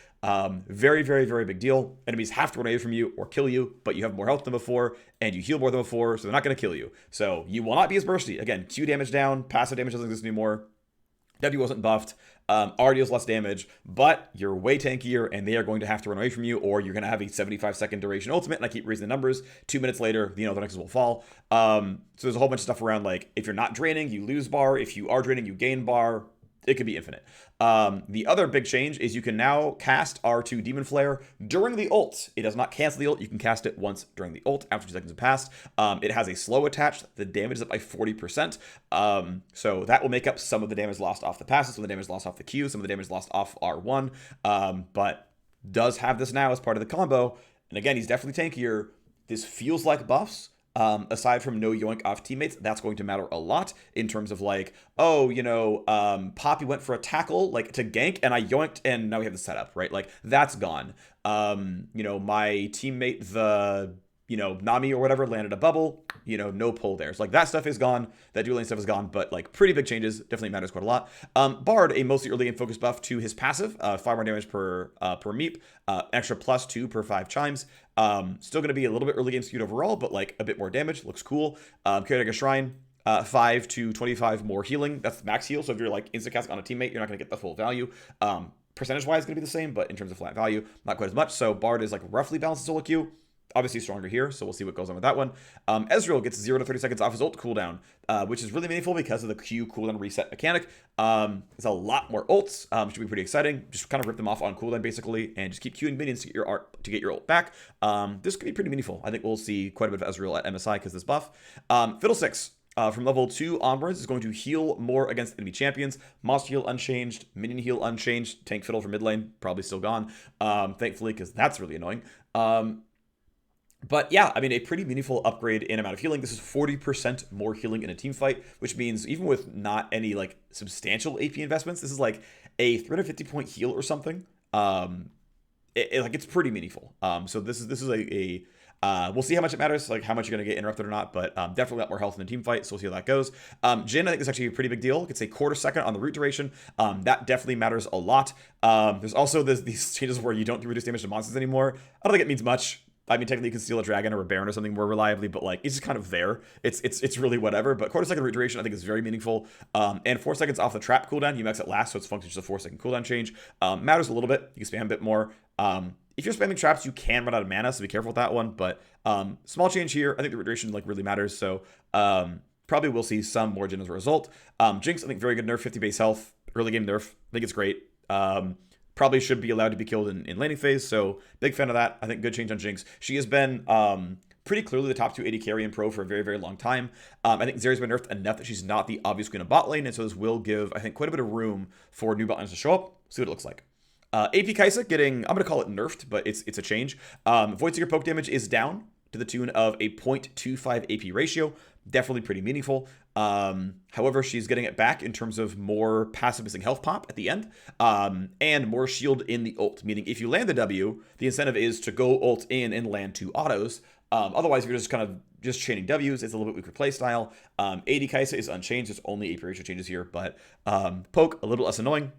Very big deal. Enemies have to run away from you or kill you, but you have more health than before, and you heal more than before, so they're not going to kill you. So you will not be as bursty. Again, Q damage down, passive damage doesn't exist anymore. W wasn't buffed. R deals less damage, but you're way tankier, and they are going to have to run away from you, or you're going to have a 75-second duration ultimate, and I keep raising the numbers. 2 minutes later, the Nexus will fall. So there's a whole bunch of stuff around, if you're not draining, you lose bar. If you are draining, you gain bar. It could be infinite. The other big change is you can now cast R2 Demon Flare during the ult. It does not cancel the ult. You can cast it once during the ult after 2 seconds have passed. It has a slow attached. The damage is up by 40%. So that will make up some of the damage lost off the passes, some of the damage lost off the Q, some of the damage lost off R1. But does have this now as part of the combo. And again, he's definitely tankier. This feels like buffs. Aside from no yoink off teammates, that's going to matter a lot in terms of Poppy went for a tackle, to gank, and I yoinked, and now we have the setup, right? That's gone. My teammate, the, Nami or whatever, landed a bubble, no pull there. So, that stuff is gone. That dual lane stuff is gone, but, pretty big changes. Definitely matters quite a lot. Bard, a mostly early game focus buff to his passive, 5 more damage per meep, extra +2 per 5 chimes. Still going to be a little bit early game skewed overall, but a bit more damage. Looks cool. Carrying a Shrine, 5 to 25 more healing. That's max heal. So if you're instant cast on a teammate, you're not going to get the full value. Percentage-wise, going to be the same, but in terms of flat value, not quite as much. So Bard is roughly balanced solo Q. Obviously stronger here, so we'll see what goes on with that one. Ezreal gets 0 to 30 seconds off his ult cooldown, which is really meaningful because of the Q cooldown reset mechanic. It's a lot more ults, should be pretty exciting. Just kind of rip them off on cooldown basically, and just keep queuing minions to get your ult back. This could be pretty meaningful. I think we'll see quite a bit of Ezreal at MSI because this buff. Fiddlesticks. From level 2 onwards is going to heal more against enemy champions. Monster heal unchanged, minion heal unchanged, tank fiddle for mid lane, probably still gone, thankfully, because that's really annoying. But yeah, a pretty meaningful upgrade in amount of healing. This is 40% more healing in a team fight, which means even with not any substantial AP investments, this is a 350 point heal or something. It's pretty meaningful. So this is We'll see how much it matters, like how much you're going to get interrupted or not, but definitely a lot more health in the team fight, so we'll see how that goes. Jhin, I think, is actually a pretty big deal. It's a quarter second on the root duration. That definitely matters a lot. There's also these changes where you don't reduce damage to monsters anymore. I don't think it means much. I mean, technically you can steal a dragon or a baron or something more reliably, but like it's just kind of there. It's really whatever. But quarter second root duration I think is very meaningful. And 4 seconds off the trap cooldown, you max it last, so it's functions just a 4-second cooldown change. Matters a little bit. You can spam a bit more. If you're spamming traps, you can run out of mana, so be careful with that one. But small change here. I think the root duration like really matters. So probably we'll see some more Jhin as a result. Jinx, I think very good nerf, 50 base health, early game nerf. I think it's great. Probably should be allowed to be killed in laning phase, so big fan of that. I think good change on Jinx. She has been pretty clearly the top 2 AD carry in pro for a very, very long time. I think Xerath's been nerfed enough that she's not the obvious queen of bot lane, and so this will give, I think, quite a bit of room for new bot lanes to show up. See what it looks like. AP Kaisa getting, I'm going to call it nerfed, but it's a change. Voidseeker poke damage is down to the tune of a 0.25 AP ratio. Definitely pretty meaningful. However, she's getting it back in terms of more passive missing health pop at the end, and more shield in the ult, meaning if you land the W, the incentive is to go ult in and land 2 autos. Otherwise, if you're just kind of just chaining Ws, it's a little bit weaker playstyle. AD Kaisa is unchanged. There's only AP ratio changes here, but poke, a little less annoying.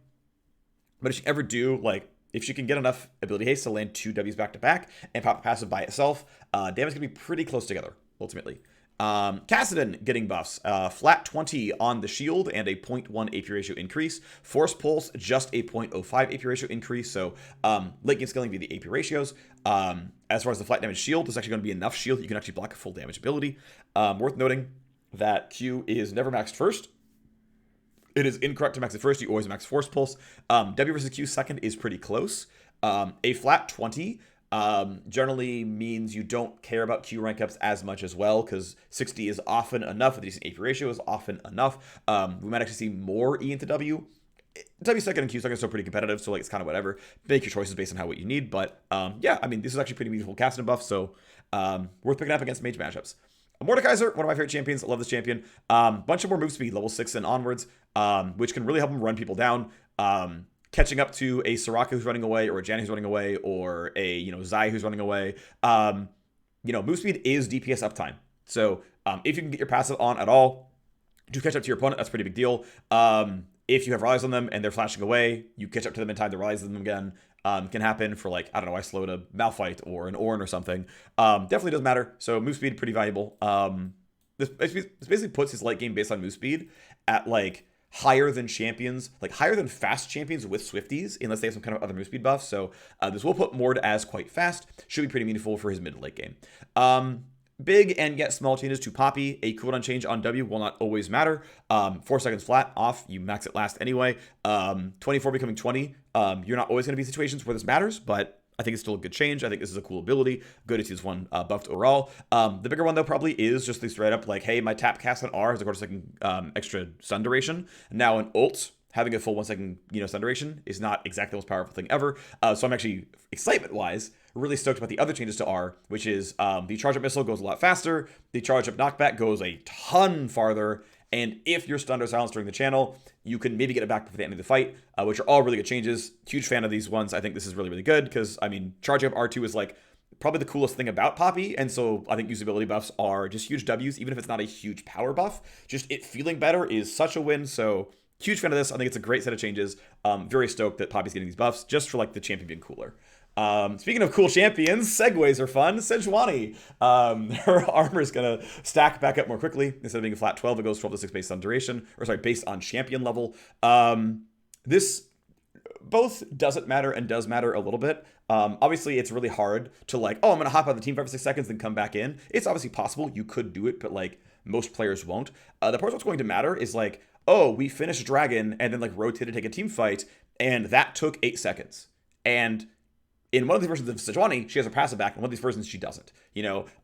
But if she ever do, like, if she can get enough ability haste to land 2 Ws back to back and pop passive by itself, damage can be pretty close together, ultimately. Kassadin getting buffs, flat 20 on the shield and a 0.1 AP ratio increase. Force Pulse, just a 0.05 AP ratio increase, so late game scaling via the AP ratios. As far as the flat damage shield, there's actually going to be enough shield that you can actually block a full damage ability. Worth noting that Q is never maxed first. It is incorrect to max it first. You always max Force Pulse. W versus Q second is pretty close. A flat 20 generally means you don't care about Q rank ups as much as well, because 60 is often enough. A decent AP ratio is often enough. We might actually see more E into W. W second and Q second are still pretty competitive, so like it's kind of whatever. Make your choices based on what you need. But yeah, I mean, this is actually pretty meaningful Kassadin buff, so worth picking up against mage matchups. Mordekaiser, one of my favorite champions. I love this champion. Bunch of more move speed, level 6 and onwards, which can really help him run people down. Catching up to a Soraka who's running away, or a Jhin who's running away, or a Xayah who's running away. Move speed is DPS uptime. So if you can get your passive on at all to catch up to your opponent, that's a pretty big deal. If you have rallies on them and they're flashing away, you catch up to them in time to rallies them again. Can happen for, like, I don't know, I slowed a Malphite or an Ornn or something. Definitely does matter. So move speed, pretty valuable. This basically puts his late game based on move speed at, like, higher than champions, like higher than fast champions with Swifties, unless they have some kind of other move speed buff. So this will put Mord as quite fast. Should be pretty meaningful for his mid to late game. Big and yet small changes to Poppy. A cooldown change on W will not always matter. 4 seconds flat off, you max it last anyway. 24 becoming 20. You're not always going to be in situations where this matters, but I think it's still a good change. I think this is a cool ability. Good to see this one buffed overall. The bigger one, though, probably is just the straight up, like, hey, my tap cast on R has a quarter second extra stun duration. Now an ult, having a full 1 second stun duration is not exactly the most powerful thing ever. So I'm actually, excitement-wise, really stoked about the other changes to R, which is the charge-up missile goes a lot faster. The charge-up knockback goes a ton farther. And if you're stunned or silenced during the channel, you can maybe get it back before the end of the fight, which are all really good changes. Huge fan of these ones. I think this is really, really good because, I mean, charging up R2 is like probably the coolest thing about Poppy. And so I think usability buffs are just huge Ws, even if it's not a huge power buff. Just it feeling better is such a win. So huge fan of this. I think it's a great set of changes. Very stoked that Poppy's getting these buffs just for, like, the champion being cooler. Speaking of cool champions, segues are fun. Sejuani, her armor is going to stack back up more quickly. Instead of being a flat 12, it goes 12 to 6 based on duration, or sorry, based on champion level. This both doesn't matter and does matter a little bit. Obviously, it's really hard to, like, oh, I'm going to hop out of the team for 5 or 6 seconds, then come back in. It's obviously possible. You could do it, but, like, most players won't. The part what's going to matter is, like, oh, we finished Dragon and then, like, rotated to take a team fight, and that took 8 seconds. And in one of the versions of Sejuani, she has her passive back, and one of these versions she doesn't.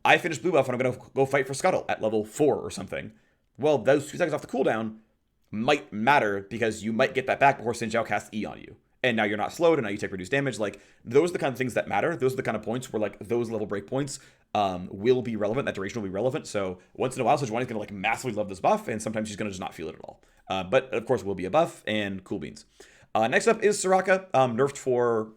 I finished blue buff and I'm going to go fight for Scuttle at level 4 or something. Well, those 2 seconds off the cooldown might matter because you might get that back before Sinjao casts E on you. And now you're not slowed, and now you take reduced damage. Like, those are the kind of things that matter. Those are the kind of points where, like, those level break points will be relevant. That duration will be relevant. So once in a while, Sejuani's going to, like, massively love this buff, and sometimes she's going to just not feel it at all. But, of course, will be a buff, and cool beans. Next up is Soraka, nerfed for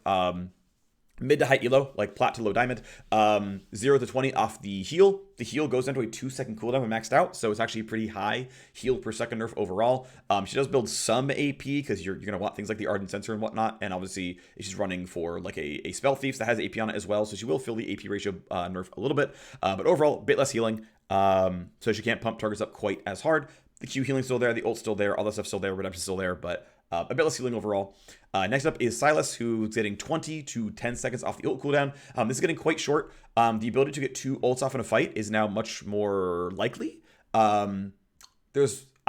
mid to high elo, like plat to low diamond. 0 to 20 off the heal. The heal goes down to a 2-second cooldown when maxed out, so it's actually pretty high heal per second nerf overall. She does build some AP because you're going to want things like the Ardent Sensor and whatnot, and obviously she's running for like a Spell Thief that has AP on it as well, so she will feel the AP ratio nerf a little bit, but overall, a bit less healing, so she can't pump targets up quite as hard. The Q healing's still there, the ult's still there, all that stuff's still there, Redemption's still there, but a bit less healing overall. Next up is Sylas, who's getting 20 to 10 seconds off the ult cooldown. This is getting quite short. The ability to get 2 ults off in a fight is now much more likely.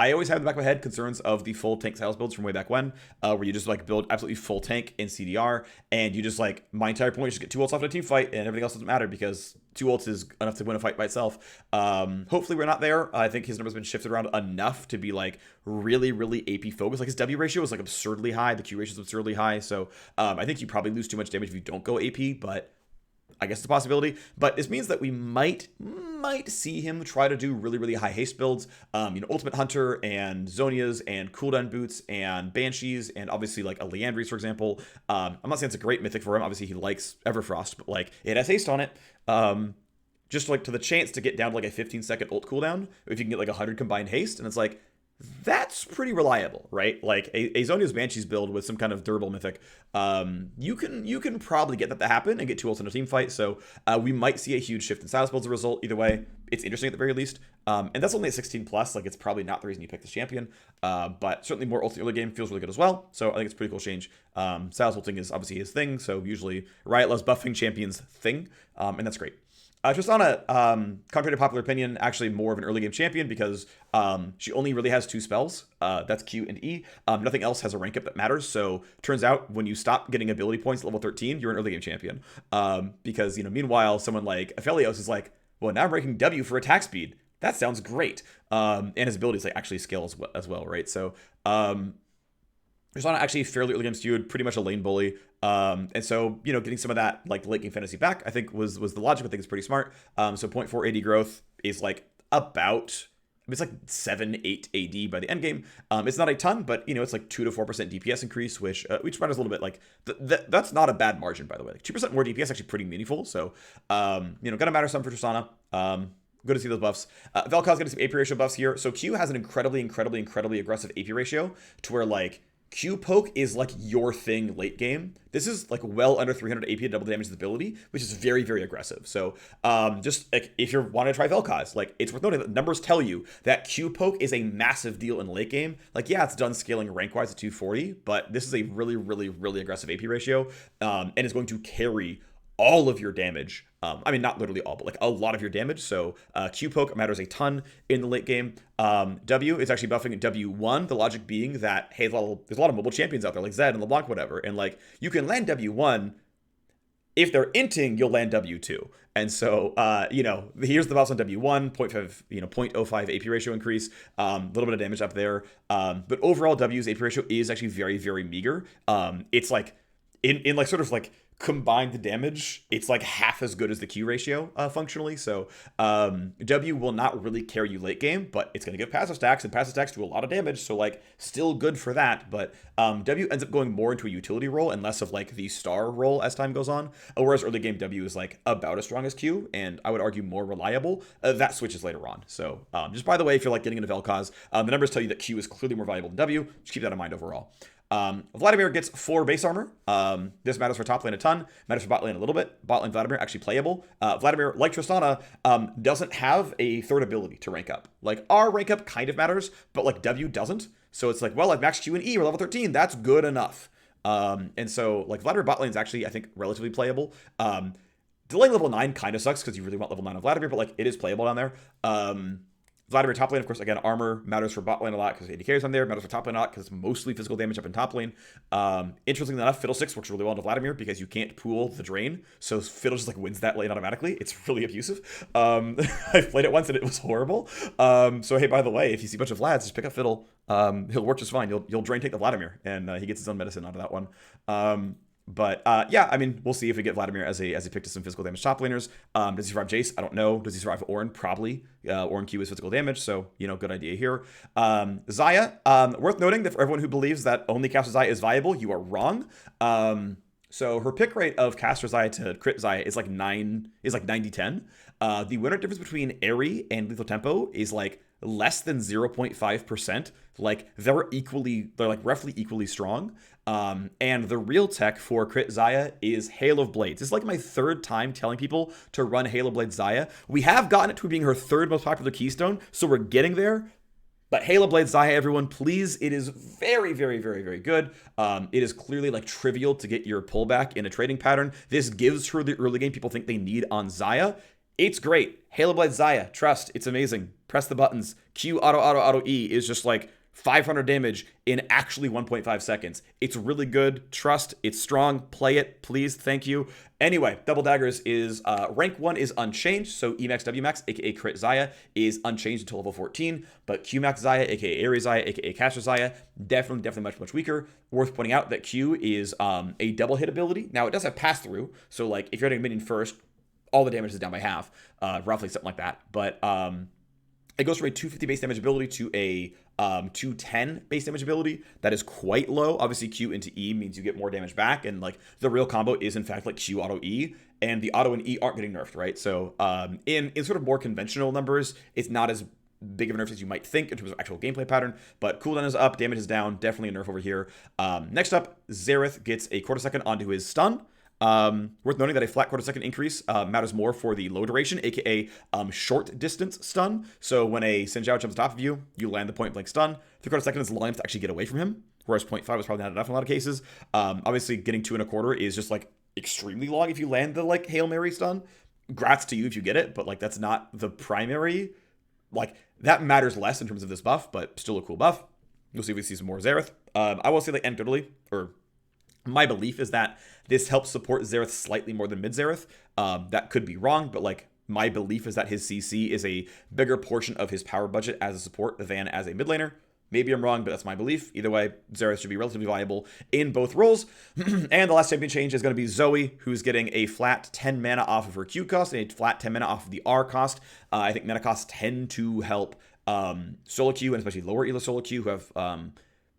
I always have in the back of my head concerns of the full tank Sylas builds from way back when, where you just like build absolutely full tank in CDR, and you just like, my entire point is just get 2 ults off in a team fight, and everything else doesn't matter because 2 ults is enough to win a fight by itself. Hopefully we're not there. I think his number's been shifted around enough to be like really, really AP focused. Like his W ratio is like absurdly high, the Q ratio is absurdly high, so I think you probably lose too much damage if you don't go AP, but I guess it's a possibility. But this means that we might see him try to do really, really high haste builds. Ultimate Hunter and Zonias and cooldown boots and Banshees and obviously like a Leandries, for example. I'm not saying it's a great mythic for him. Obviously he likes Everfrost, but like it has haste on it. Just like to the chance to get down to like a 15-second ult cooldown, if you can get like 100 combined haste, and it's like, that's pretty reliable, right? Like a Zonia's Banshees build with some kind of durable mythic, you can probably get that to happen and get 2 ults in a team fight. So we might see a huge shift in Sylas builds as a result. Either way, it's interesting at the very least. And that's only at 16 plus. Like it's probably not the reason you pick this champion, but certainly more ult in the early game feels really good as well. So I think it's a pretty cool change. Sylas ulting is obviously his thing. So usually Riot loves buffing champions thing, and that's great. Tristana, contrary to popular opinion, actually more of an early game champion because she only really has 2 spells. That's Q and E. Nothing else has a rank up that matters. So turns out when you stop getting ability points at level 13, you're an early game champion. Because meanwhile, someone like Aphelios is like, well, now I'm ranking W for attack speed. That sounds great. And his abilities like actually scale as well, right? So Tristana actually fairly early game skewed, pretty much a lane bully. And so, getting some of that like late game fantasy back, I think was the logical thing. Is pretty smart. So 0.4 AD growth is like about, it's like 7-8 AD by the end game. It's not a ton, but it's like 2 to 4% DPS increase, which matters a little bit. Like that's not a bad margin, by the way. Like 2% more DPS actually pretty meaningful. So gonna matter some for Tristana. Good to see those buffs. Vel'Koz getting some AP ratio buffs here. So Q has an incredibly aggressive AP ratio to where like Q poke is like your thing late game. This is like well under 300 AP to double damage ability, which is very, very aggressive. So just like if you're wanting to try Vel'Koz, like it's worth noting that numbers tell you that Q poke is a massive deal in late game. Like yeah, it's done scaling rank wise at 240, but this is a really, really, really aggressive AP ratio, and it's going to carry all of your damage. I mean, not literally all, but like a lot of your damage. So Q poke matters a ton in the late game. W is actually buffing W1. The logic being that, hey, there's a lot of mobile champions out there like Zed and LeBlanc, whatever. And like you can land W1. If they're inting, you'll land W2. And so, here's the buffs on W1, 0.05 AP ratio increase, a little bit of damage up there. But overall, W's AP ratio is actually very, very meager. It's like in like sort of like combined the damage, it's like half as good as the Q ratio functionally. So W will not really carry you late game, but it's going to give passive stacks, and passive stacks do a lot of damage. So like still good for that. But W ends up going more into a utility role and less of like the star role as time goes on. Whereas early game W is like about as strong as Q, and I would argue more reliable. That switches later on. So just by the way, if you're like getting into Vel'Koz, the numbers tell you that Q is clearly more valuable than W. Just keep that in mind overall. Vladimir gets 4 base armor. This matters for top lane a ton, matters for bot lane a little bit. Bot lane Vladimir actually playable. Vladimir, like Tristana, doesn't have a third ability to rank up. Like our rank up kind of matters, but like W doesn't. So it's like, well, like max Q and E or level 13, that's good enough. And so like Vladimir bot lane is actually, I think, relatively playable. Delaying level 9 kind of sucks because you really want level 9 of Vladimir, but like it is playable down there. Vladimir top lane, of course, again, armor matters for bot lane a lot because AD carries on there, matters for top lane a lot because it's mostly physical damage up in top lane. Interestingly enough, Fiddlesticks works really well into Vladimir because you can't pool the drain, so Fiddle just like wins that lane automatically. It's really abusive. I've played it once and it was horrible. So hey, by the way, if you see a bunch of Vlads, just pick up Fiddle. He'll work just fine. You'll drain take the Vladimir, and he gets his own medicine out of that one. But yeah, I mean, we'll see if we get Vladimir as a pick to some physical damage top laners. Does he survive Jace? I don't know. Does he survive Ornn? Probably. Ornn Q is physical damage, so good idea here. Xayah, worth noting that for everyone who believes that only Castle Xayah is viable, you are wrong. So her pick rate of caster Xayah to crit Xayah is like 90-10. The winner difference between Airy and Lethal Tempo is like less than 0.5%. Like they're like roughly equally strong. And the real tech for crit Xayah is Hail of Blades. It's like my third time telling people to run Hail of Blades Xayah. We have gotten it to being her third most popular keystone, so we're getting there. But Hail of Blades Xayah, everyone, please. It is very, very, very, very good. It is clearly like trivial to get your pullback in a trading pattern. This gives her the early game people think they need on Xayah. It's great. Hail of Blades Xayah, trust, it's amazing. Press the buttons. Q auto E is just like 500 damage in actually 1.5 seconds. It's really good. Trust, it's strong. Play it, please. Thank you. Anyway, Double Daggers is rank 1 is unchanged, so Emax Wmax, aka Crit Xayah, is unchanged until level 14, but Qmax Xayah, aka Ares Xayah, aka Caster Xayah, definitely much weaker. Worth pointing out that Q is a double hit ability. Now, it does have pass through, so like if you're hitting a minion first, all the damage is down by half, roughly something like that, but it goes from a 250 base damage ability to a 210 base damage ability. That is quite low. Obviously, Q into E means you get more damage back, and like the real combo is in fact like Q auto E, and the auto and E aren't getting nerfed, right? So in sort of more conventional numbers, it's not as big of a nerf as you might think in terms of actual gameplay pattern, but cooldown is up, damage is down, definitely a nerf over here. Next up, Xerath gets a quarter second onto his stun. Worth noting that a flat quarter second increase matters more for the low duration, aka short distance stun. So when a Sinjao jumps on top of you, you land the point blank stun. 3/4 second is long enough to actually get away from him, whereas 0.5 is probably not enough in a lot of cases. Obviously, getting 2 1/4 is just like extremely long if you land the like Hail Mary stun. Grats to you if you get it, but like that's not the primary. Like that matters less in terms of this buff, but still a cool buff. We'll see if we see some more Xerath. I will say like anecdotally, or my belief is that this helps support Xerath slightly more than mid-Xerath. That could be wrong, but like my belief is that his CC is a bigger portion of his power budget as a support than as a mid laner. Maybe I'm wrong, but that's my belief. Either way, Xerath should be relatively viable in both roles. And the last champion change is going to be Zoe, who's getting a flat 10 mana off of her Q cost and a flat 10 mana off of the R cost. I think mana costs tend to help solo queue, and especially lower elo solo queue, who have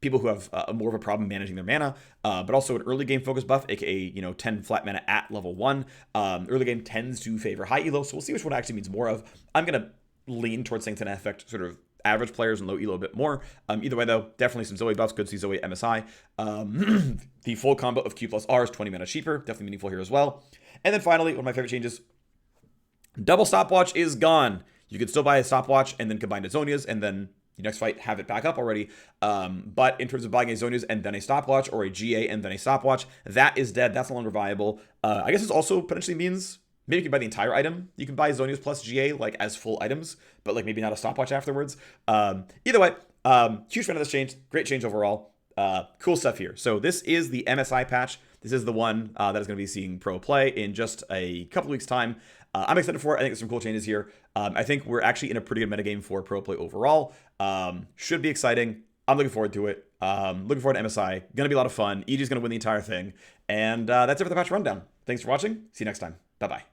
people who have more of a problem managing their mana, but also an early game focus buff, aka 10 flat mana at level 1. Early game tends to favor high elo, so we'll see which one actually means more of. I'm gonna lean towards things that affect sort of average players and low elo a bit more. Either way though, definitely some Zoe buffs. Good to see Zoe MSI. The full combo of Q plus R is 20 mana cheaper, definitely meaningful here as well. And then finally, one of my favorite changes, double stopwatch is gone. You can still buy a stopwatch and then combine it Zonia's, and then the next fight have it back up already. But in terms of buying a Zonia's and then a stopwatch, or a GA and then a stopwatch, that is dead. That's no longer viable. I guess this also potentially means maybe you can buy the entire item. You can buy Zonia's plus GA like as full items, but like maybe not a stopwatch afterwards. Either way, huge fan of this change. Great change overall. Cool stuff here. So this is the MSI patch. This is the one that is going to be seeing pro play in just a couple weeks time. I'm excited for it. I think there's some cool changes here. I think we're actually in a pretty good metagame for pro play overall. Should be exciting. I'm looking forward to it. Looking forward to MSI. Gonna be a lot of fun. EG's gonna win the entire thing. And that's it for the patch rundown. Thanks for watching. See you next time. Bye-bye.